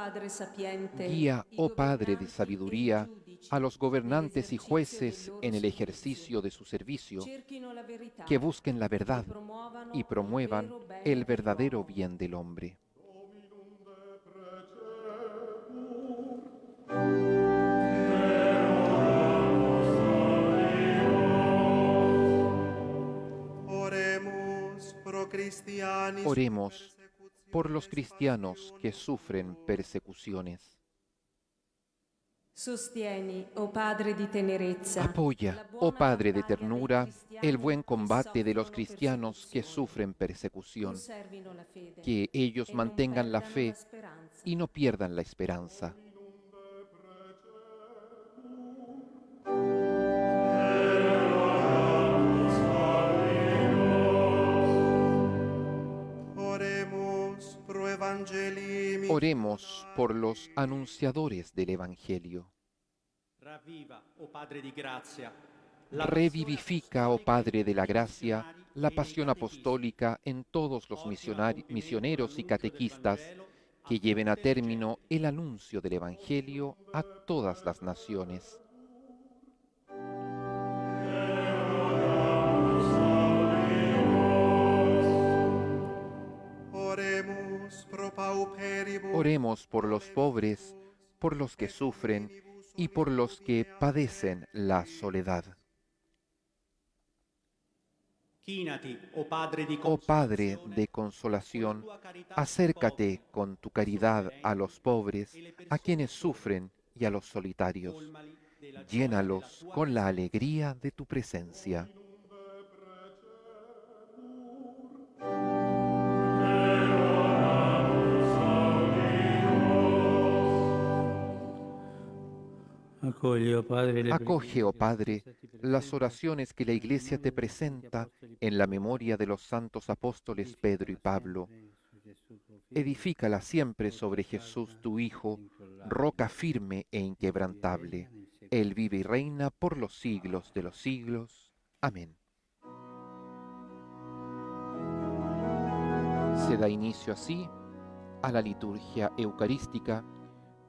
Padre de sabiduría, a los gobernantes y jueces en el ejercicio de su servicio, que busquen la verdad y promuevan el verdadero bien del hombre. Oremos por los cristianos que sufren persecuciones. Apoya, oh Padre de ternura, el buen combate de los cristianos que sufren persecución, que ellos mantengan la fe y no pierdan la esperanza. Oremos por los anunciadores del Evangelio. Revivifica, oh Padre de la gracia, la pasión apostólica en todos los misioneros y catequistas que lleven a término el anuncio del Evangelio a todas las naciones. Oremos por los pobres, por los que sufren y por los que padecen la soledad. Oh Padre de consolación, acércate con tu caridad a los pobres, a quienes sufren y a los solitarios. Llénalos con la alegría de tu presencia. Acoge, oh Padre, las oraciones que la Iglesia te presenta en la memoria de los santos apóstoles Pedro y Pablo. Edifícala siempre sobre Jesús, tu Hijo, roca firme e inquebrantable. Él vive y reina por los siglos de los siglos. Amén. Se da inicio así a la liturgia eucarística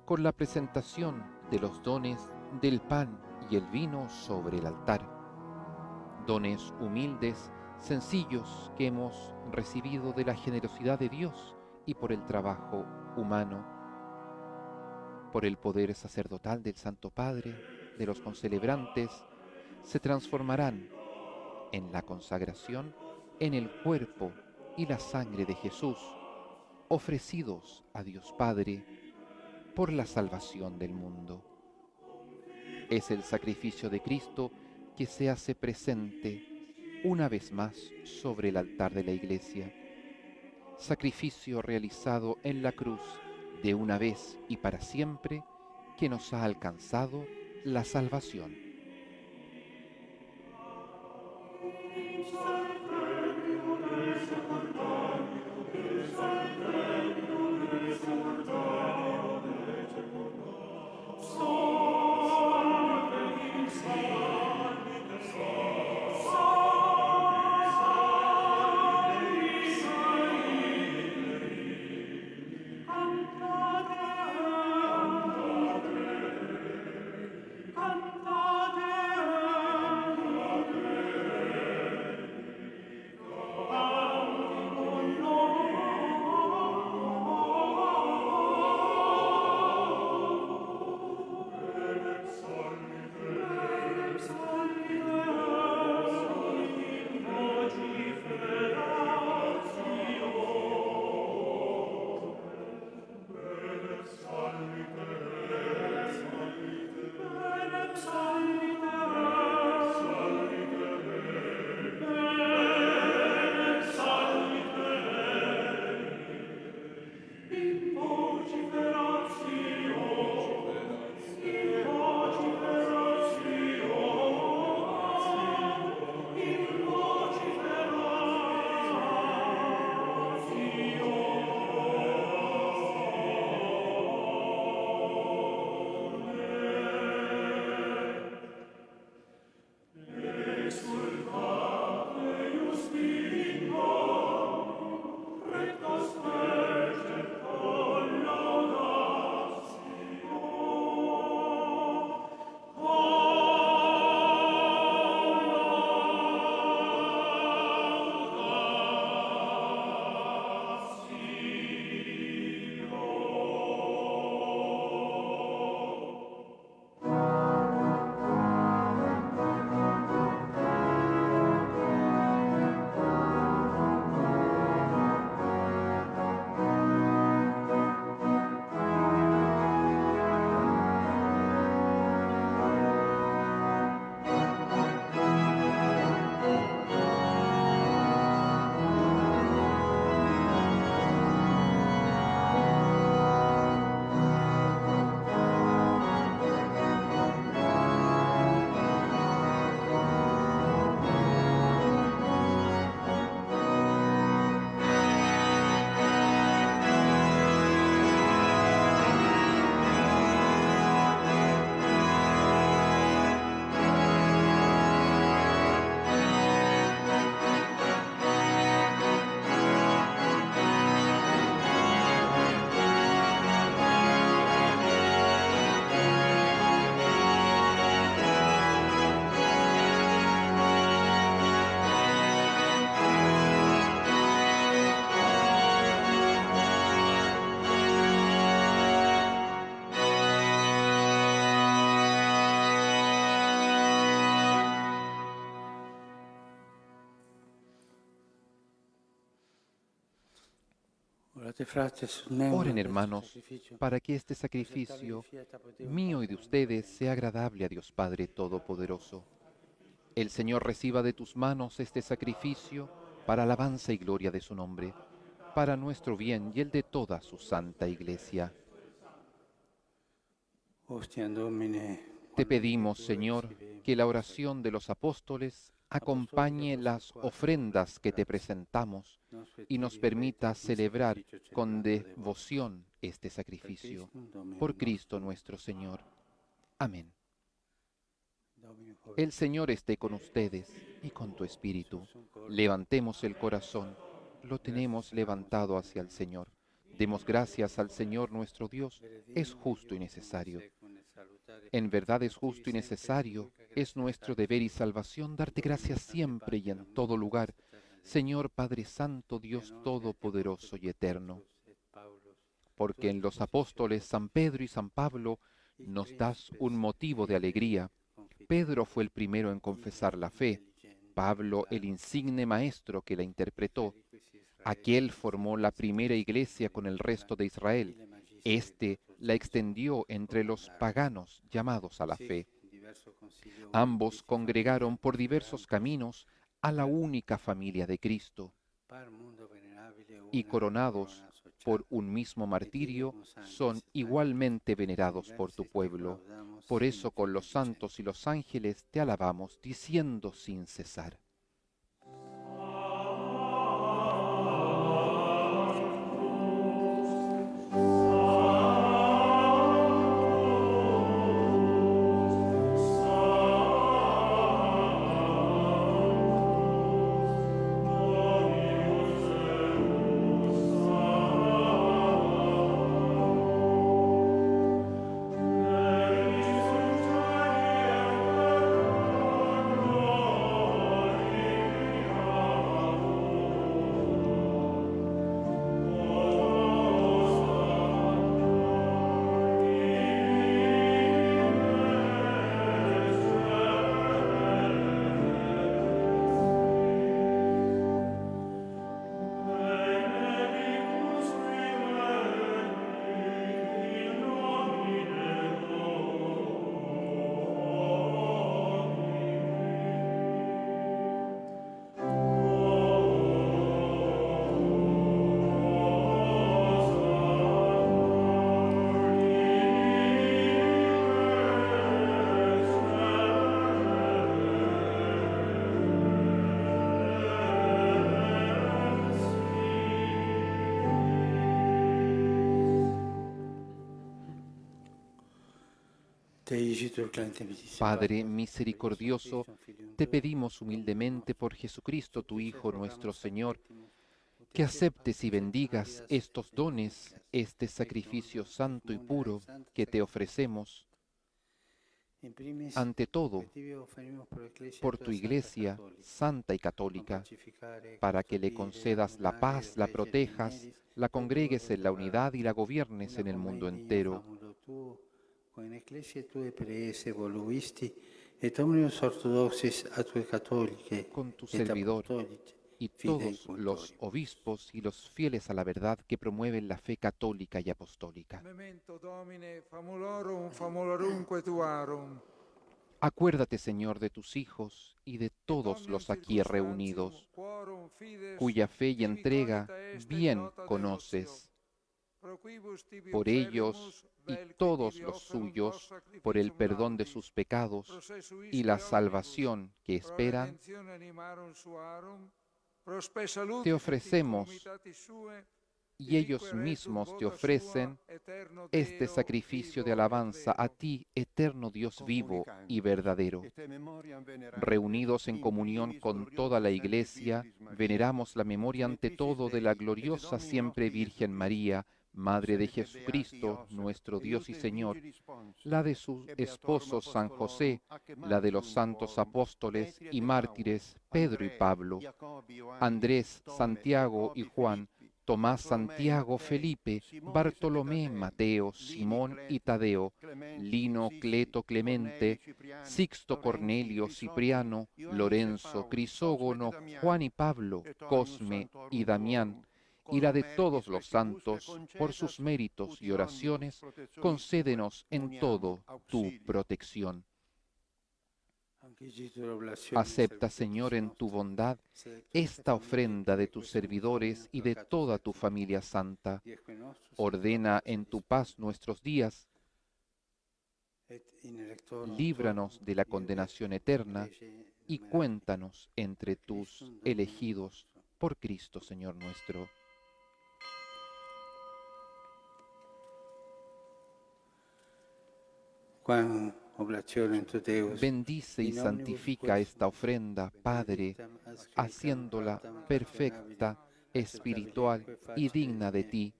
con la presentación de los dones del pan y el vino sobre el altar. Dones humildes, sencillos que hemos recibido de la generosidad de Dios y por el trabajo humano, por el poder sacerdotal del Santo Padre, de los concelebrantes, se transformarán en la consagración en el cuerpo y la sangre de Jesús, ofrecidos a Dios Padre por la salvación del mundo. Es el sacrificio de Cristo que se hace presente una vez más sobre el altar de la Iglesia. Sacrificio realizado en la cruz de una vez y para siempre que nos ha alcanzado la salvación. Oren, hermanos, para que este sacrificio mío y de ustedes sea agradable a Dios Padre Todopoderoso. El Señor reciba de tus manos este sacrificio para alabanza y gloria de su nombre, para nuestro bien y el de toda su santa Iglesia. Te pedimos, Señor, que la oración de los apóstoles acompañe las ofrendas que te presentamos y nos permita celebrar con devoción este sacrificio. Por Cristo nuestro Señor. Amén. El Señor esté con ustedes y con tu espíritu. Levantemos el corazón, lo tenemos levantado hacia el Señor. Demos gracias al Señor nuestro Dios, es justo y necesario. En verdad es justo y necesario, es nuestro deber y salvación darte gracias siempre y en todo lugar, Señor Padre Santo, Dios Todopoderoso y Eterno. Porque en los apóstoles San Pedro y San Pablo nos das un motivo de alegría. Pedro fue el primero en confesar la fe, Pablo el insigne maestro que la interpretó. Aquel formó la primera iglesia con el resto de Israel. Este la extendió entre los paganos llamados a la fe. Ambos congregaron por diversos caminos a la única familia de Cristo. Y coronados por un mismo martirio, son igualmente venerados por tu pueblo. Por eso con los santos y los ángeles te alabamos, diciendo sin cesar. Padre misericordioso, te pedimos humildemente por Jesucristo, tu Hijo, nuestro Señor, que aceptes y bendigas estos dones, este sacrificio santo y puro que te ofrecemos, ante todo, por tu Iglesia santa y católica, para que le concedas la paz, la protejas, la congregues en la unidad y la gobiernes en el mundo entero. Con ecclesie tue preese voluisti, et omnius orthodoxis a tue catholiche, Con tu et servidor apostolici, y fidei todos los cultori. obispos y los fieles a la verdad que promueven la fe católica y apostólica. Memento Domine, famulorum, famulorumque tuarum. Acuérdate, Señor, de tus hijos y de todos Omnium los aquí circunstantium, reunidos, quorum fides, cuya fe y tibi entrega cogita est et bien devota conoces. devotio. Pro quibus tibi Por ellos uxerimus, y vel qui todos tibi los offerunt suyos, vos por el sacrificium perdón de laudis, sus pecados procesuisque y la omnibus, salvación que pro esperan, redemptione animarum suarum, pro spe salutis te et ofrecemos, incomitatis sue, y ellos ibique retum mismos te vota ofrecen sua, eterno este Deo, sacrificio de vivo et alabanza a vero. ti, eterno Dios vivo y verdadero. Reunidos en comunión con toda la Iglesia, veneramos la memoria ante todo de la gloriosa siempre Virgen María, Madre de Jesucristo, nuestro Dios y Señor, la de su esposo San José, la de los santos apóstoles y mártires Pedro y Pablo, Andrés, Santiago y Juan, Tomás, Santiago, Felipe, Bartolomé, Mateo, Simón y Tadeo, Lino, Cleto, Clemente, Sixto, Cornelio, Cipriano, Lorenzo, Crisógono, Juan y Pablo, Cosme y Damián, y la de todos los santos, por sus méritos y oraciones, concédenos en todo tu protección. Acepta, Señor, en tu bondad esta ofrenda de tus servidores y de toda tu familia santa. Ordena en tu paz nuestros días, líbranos de la condenación eterna y cuéntanos entre tus elegidos por Cristo, Señor nuestro. Bendice y santifica esta ofrenda, Padre, haciéndola perfecta, espiritual y digna de ti,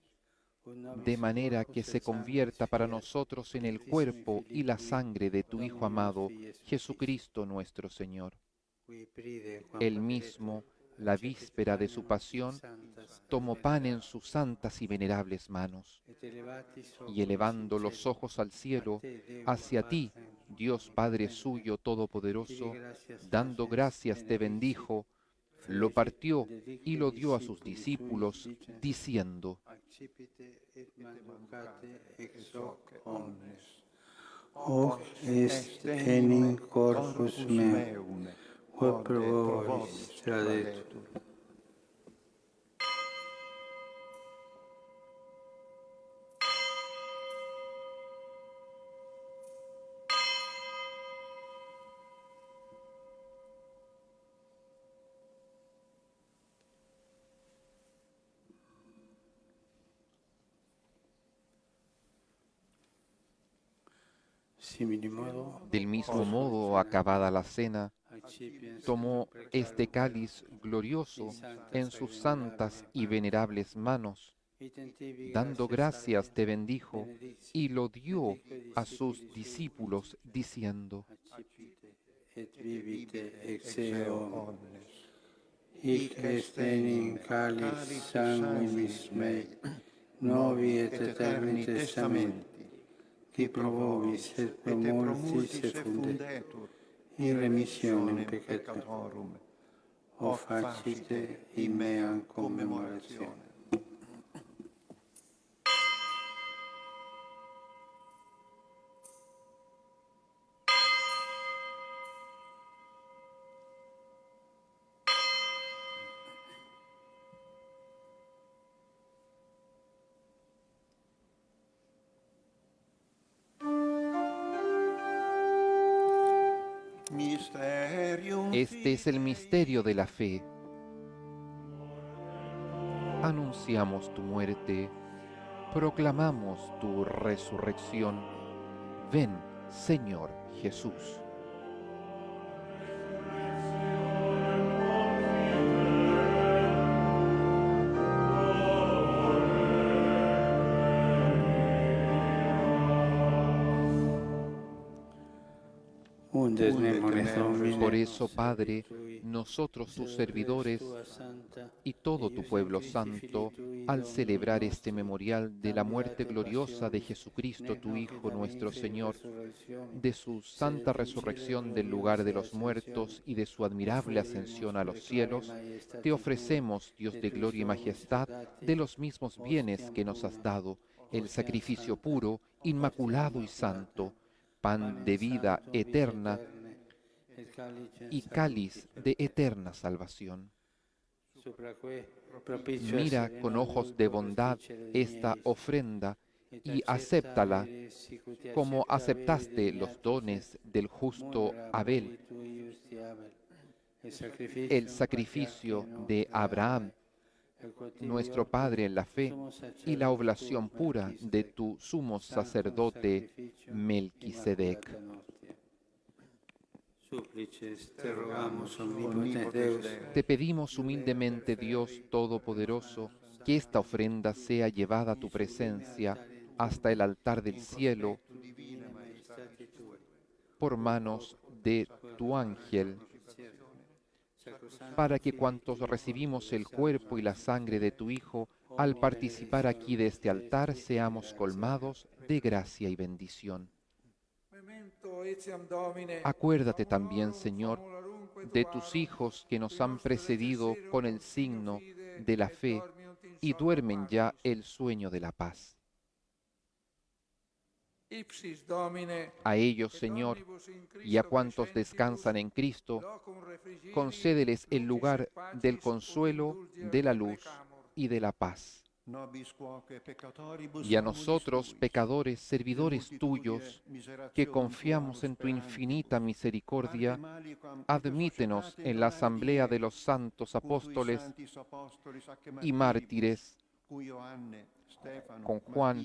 de manera que se convierta para nosotros en el cuerpo y la sangre de tu Hijo amado, Jesucristo nuestro Señor. Él mismo, la víspera de su pasión, tomó pan en sus santas y venerables manos, y elevando los ojos al cielo, hacia ti, Dios Padre suyo todopoderoso, dando gracias te bendijo, lo partió y lo dio a sus discípulos, diciendo: Hoc est enim corpus meum, quod pro vobis tradetur. Del mismo modo, acabada la cena, tomó este cáliz glorioso en sus santas y venerables manos, dando gracias te bendijo y lo dio a sus discípulos, diciendo: Et vivite ex eo omnes. Hic est enim calis sanguinis mei, novi et eterni testamenti, qui pro vobis et pro multis effundetur, in remissionem peccatorum. O facite in meam commemorationem. Este es el misterio de la fe. Anunciamos tu muerte, proclamamos tu resurrección. Ven, Señor Jesús. Por eso, Padre, nosotros tus servidores y todo tu pueblo santo, al celebrar este memorial de la muerte gloriosa de Jesucristo, tu Hijo nuestro Señor, de su santa resurrección del lugar de los muertos y de su admirable ascensión a los cielos, te ofrecemos, Dios de gloria y majestad, de los mismos bienes que nos has dado, el sacrificio puro, inmaculado y santo, pan de vida eterna y cáliz de eterna salvación. Mira con ojos de bondad esta ofrenda y acéptala como aceptaste los dones del justo Abel, el sacrificio de Abraham, nuestro Padre en la fe, y la oblación pura de tu sumo sacerdote Melquisedec. Te pedimos humildemente, Dios Todopoderoso, que esta ofrenda sea llevada a tu presencia hasta el altar del cielo por manos de tu ángel, para que cuantos recibimos el cuerpo y la sangre de tu Hijo, al participar aquí de este altar, seamos colmados de gracia y bendición. Acuérdate también, Señor, de tus hijos que nos han precedido con el signo de la fe y duermen ya el sueño de la paz. A ellos, Señor, y a cuantos descansan en Cristo, concédeles el lugar del consuelo, de la luz y de la paz. Y a nosotros, pecadores, servidores tuyos, que confiamos en tu infinita misericordia, admítenos en la asamblea de los santos apóstoles y mártires, con Juan,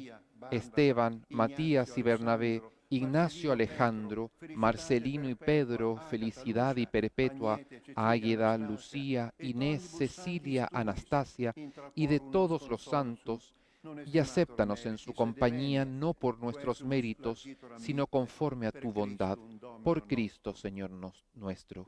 Esteban, Matías y Bernabé, Ignacio, Alejandro, Marcelino y Pedro, Felicidad y Perpetua, Águeda, Lucía, Inés, Cecilia, Anastasia y de todos los santos, y acéptanos en su compañía no por nuestros méritos, sino conforme a tu bondad, por Cristo, Señor nuestro.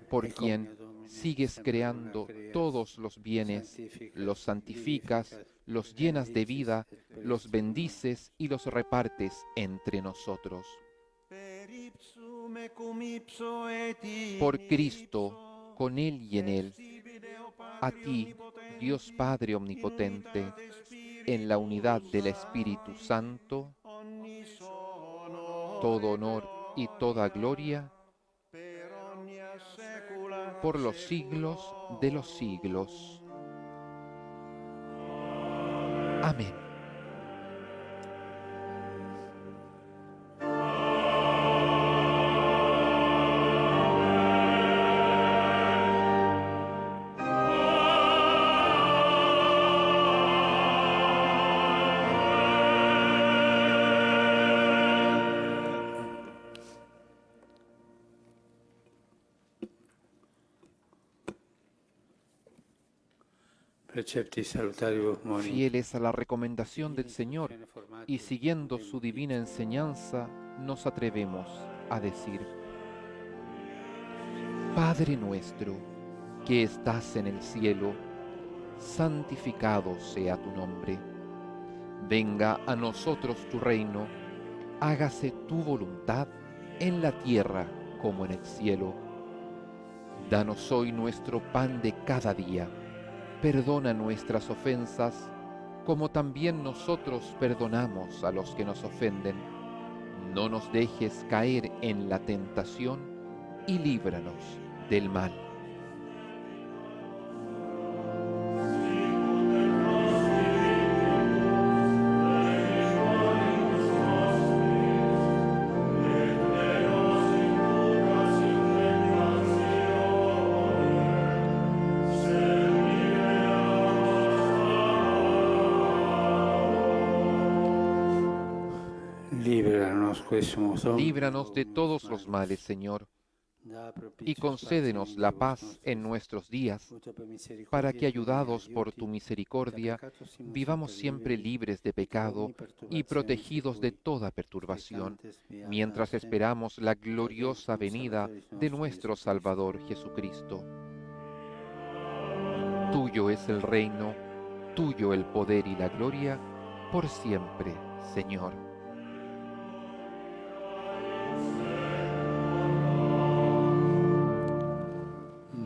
Por quien sigues creando todos los bienes, los santificas, los llenas de vida, los bendices y los repartes entre nosotros. Por Cristo, con Él y en Él, a ti, Dios Padre Omnipotente, en la unidad del Espíritu Santo, todo honor y toda gloria, por los siglos de los siglos. Amén. Fieles a la recomendación del Señor y siguiendo su divina enseñanza, nos atrevemos a decir: Padre nuestro, que estás en el cielo, santificado sea tu nombre. Venga a nosotros tu reino, hágase tu voluntad en la tierra como en el cielo. Danos hoy nuestro pan de cada día. Perdona nuestras ofensas, como también nosotros perdonamos a los que nos ofenden. No nos dejes caer en la tentación y líbranos del mal. Líbranos, quesumus omnibus Líbranos de todos los males, Señor, da y propitios concédenos la paz en nuestros días, ut per misericordia para que, Tui, ayudados por tu aiuti, misericordia, da peccato simus vivamos siempre liberi, libres de et pecado omni y perturbationis protegidos de secui, toda perturbación, secantes beata mientras te, esperamos la gloriosa Salvadoris venida de nostri nuestro Jesucristo. Salvador Jesucristo. Tuyo es el reino, tuyo el poder y la gloria, por siempre, Señor.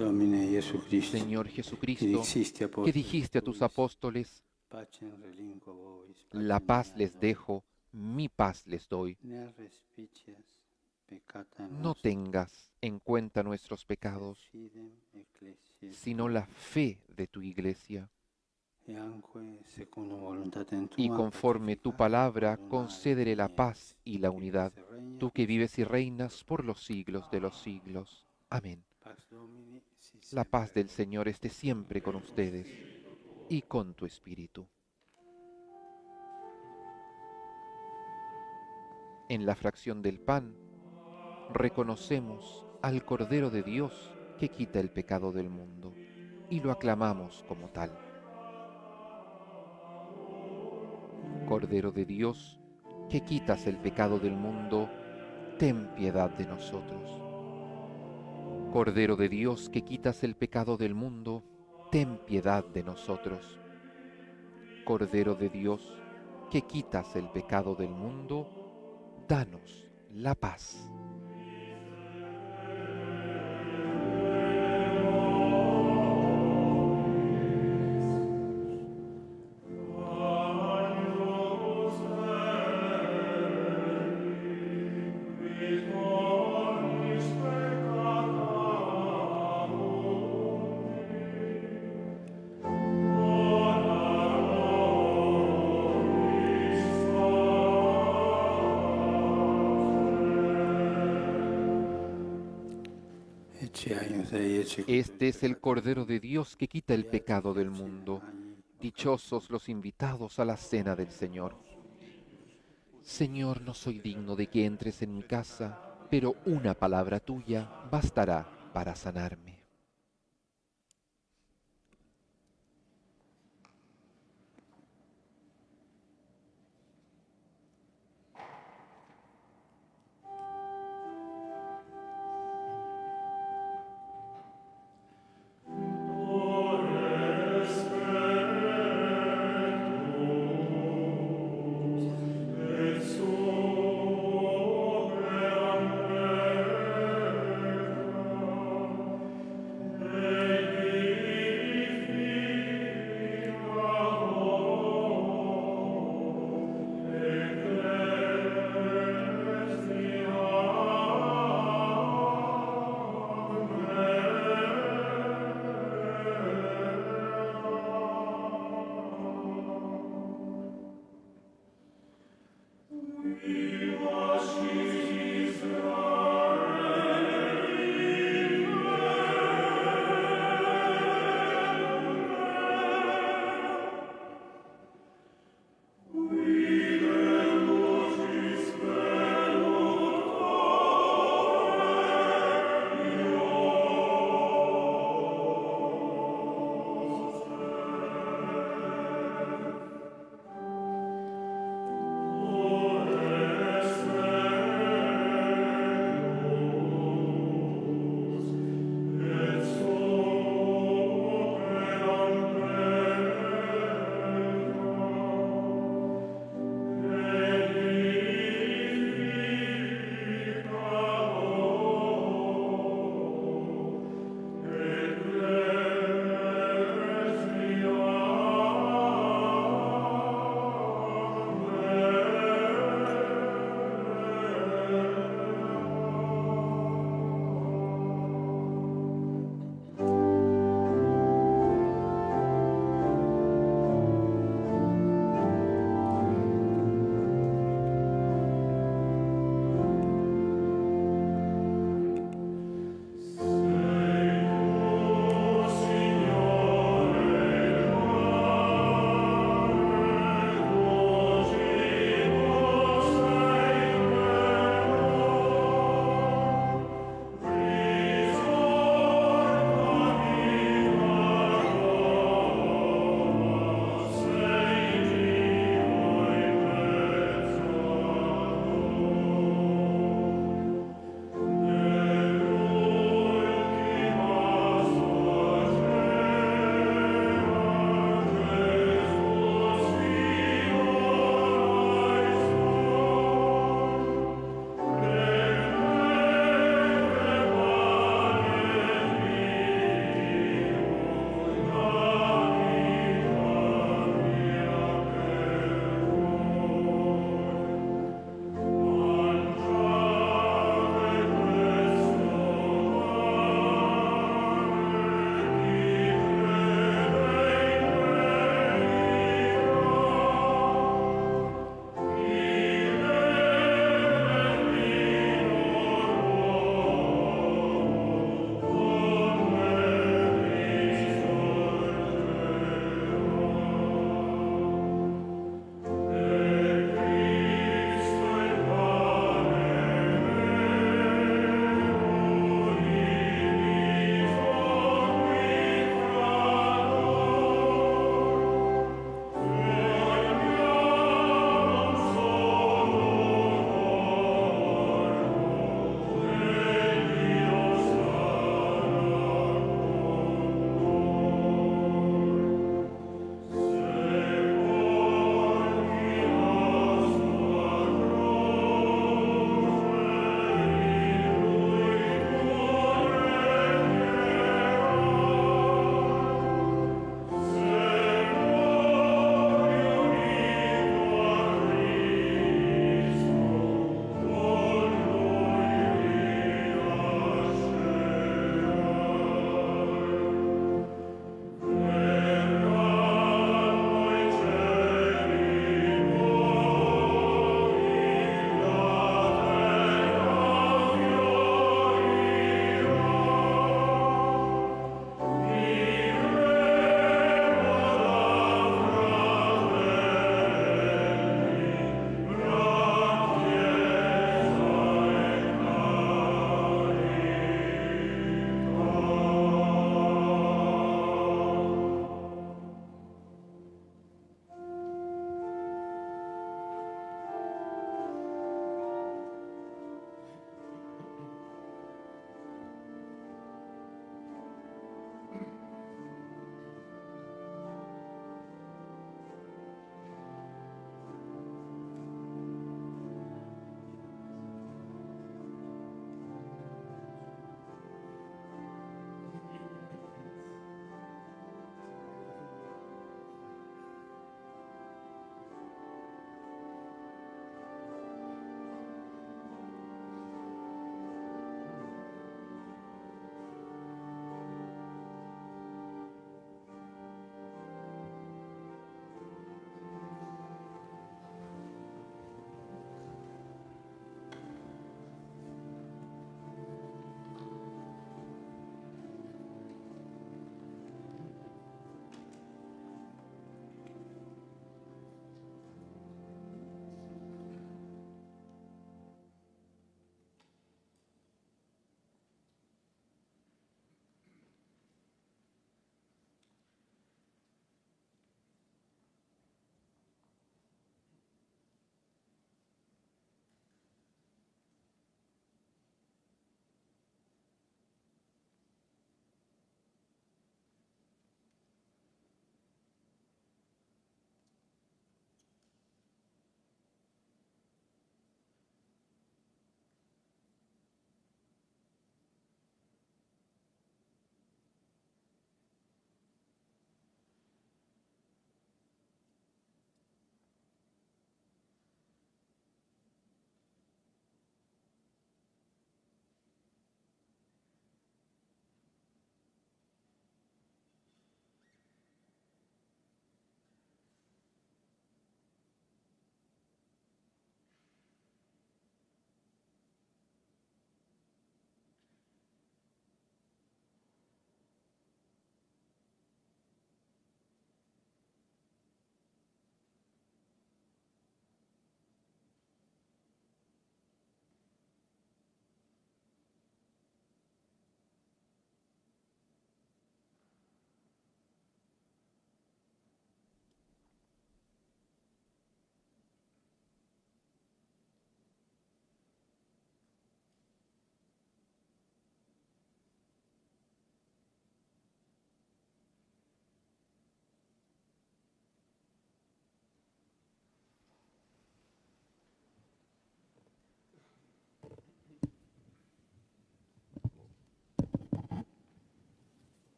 Domine Jesucristo, Señor que Jesucristo, dixiste que apóstoles dijiste a tus tuis, apóstoles, pacem relinquo vobis, la pacem paz mea les doy. dejo, mi paz les doy. Ne respicias peccata No nostra, tengas en cuenta nuestros pecados, fidem ecclesiae sino tuae, la fe de tu iglesia. e anque secundum voluntatem Y tua, conforme tu pacificare, palabra, ordinare, concédele la paz y la que unidad, vives y reinas tú que vives y reinas por los siglos de los siglos. Amén. Pax Domini, sit La semper paz del Señor esté siempre con ustedes y con tu espíritu. En la fracción del pan, reconocemos al Cordero de Dios que quita el pecado del mundo y lo aclamamos como tal. Cordero de Dios, que quitas el pecado del mundo, ten piedad de nosotros. Cordero de Dios, que quitas el pecado del mundo, ten piedad de nosotros. Cordero de Dios, que quitas el pecado del mundo, danos la paz. Este es el Cordero de Dios que quita el pecado del mundo. Dichosos los invitados a la cena del Señor. Señor, no soy digno de que entres en mi casa, pero una palabra tuya bastará para sanarme.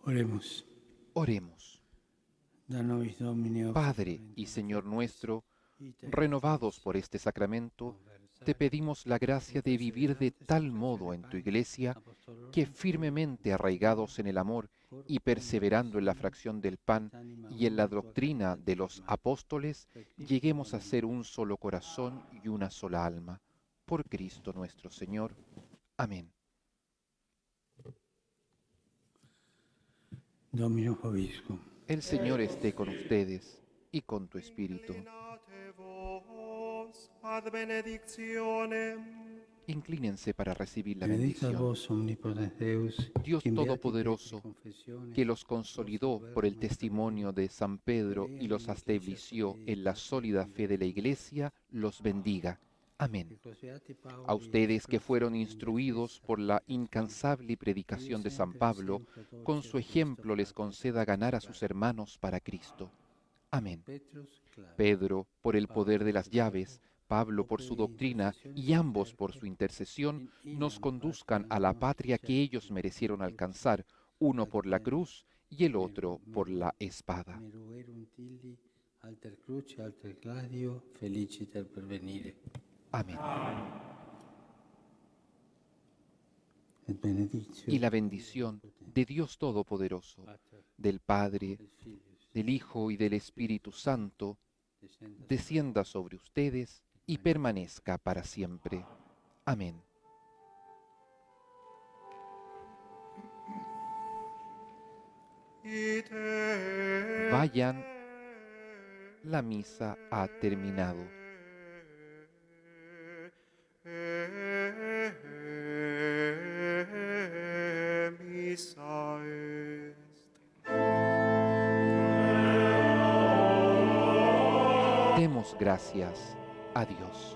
Oremos. Oremos. Da nobis Domine, Padre y Señor nuestro, renovados por este sacramento, te pedimos la gracia de vivir de tal modo en tu Iglesia que firmemente arraigados en el amor y perseverando en la fracción del pan y en la doctrina de los apóstoles, lleguemos a ser un solo corazón y una sola alma. Por Cristo nuestro Señor. Amén. Dominus vobiscum. El Señor esté con ustedes y con tu espíritu. Inclinate vos ad benedictionem. Inclínense para recibir la Benedicta bendición. vos omnipotens Deus, Dios que enviati Todopoderoso, queste confessiones, que los consolidó por el testimonio de San Pedro y los estableció en la sólida fe de la Iglesia, los bendiga. Amén. A ustedes que fueron instruidos por la incansable predicación de San Pablo, con su ejemplo les conceda ganar a sus hermanos para Cristo. Amén. Pedro, por el poder de las llaves, Pablo por su doctrina y ambos por su intercesión, nos conduzcan a la patria que ellos merecieron alcanzar, uno por la cruz y el otro por la espada. Alter cruce, alter gladio, feliciter pervenire. Amén. Et benedictio Y la bendición de Dios Todopoderoso, del Padre, del Hijo y del Espíritu Santo, descienda sobre ustedes y permanezca para siempre. Amén. Vayan, la misa ha terminado. Missa est. Demos gracias a Dios.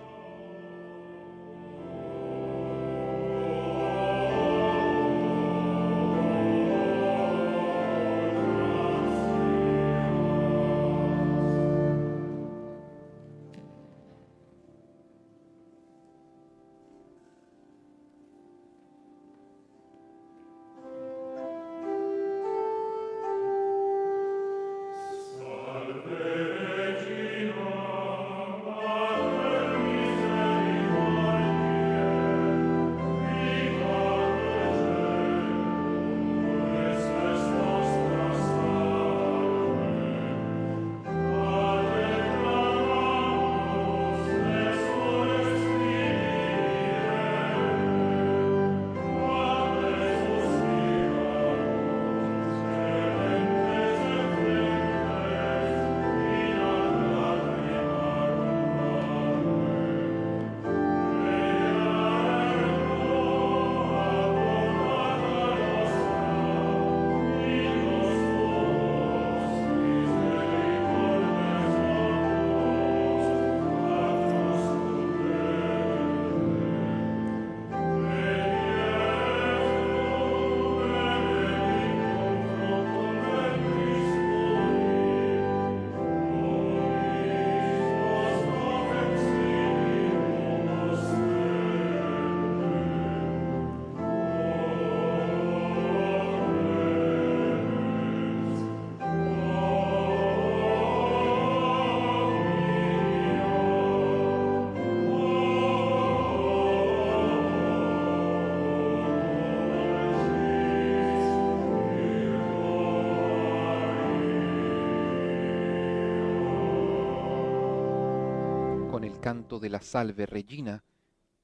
Con el canto de la Salve Regina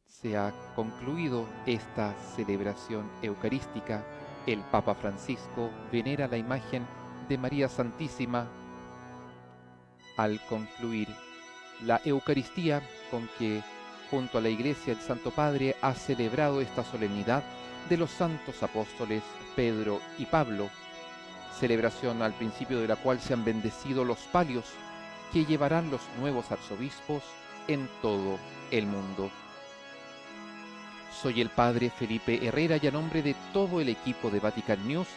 se ha concluido esta celebración eucarística. El Papa Francisco venera la imagen de María Santísima al concluir la Eucaristía con que junto a la Iglesia el Santo Padre ha celebrado esta solemnidad de los santos apóstoles Pedro y Pablo, celebración al principio de la cual se han bendecido los palios que llevarán los nuevos arzobispos en todo el mundo. Soy el Padre Felipe Herrera y a nombre de todo el equipo de Vatican News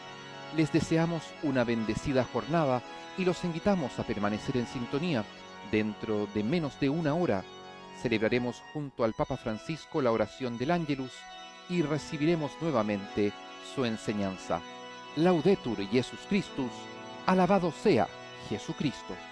les deseamos una bendecida jornada y los invitamos a permanecer en sintonía. Dentro de menos de una hora celebraremos junto al Papa Francisco la oración del Ángelus y recibiremos nuevamente su enseñanza. Laudetur Jesus Christus, alabado sea Jesucristo.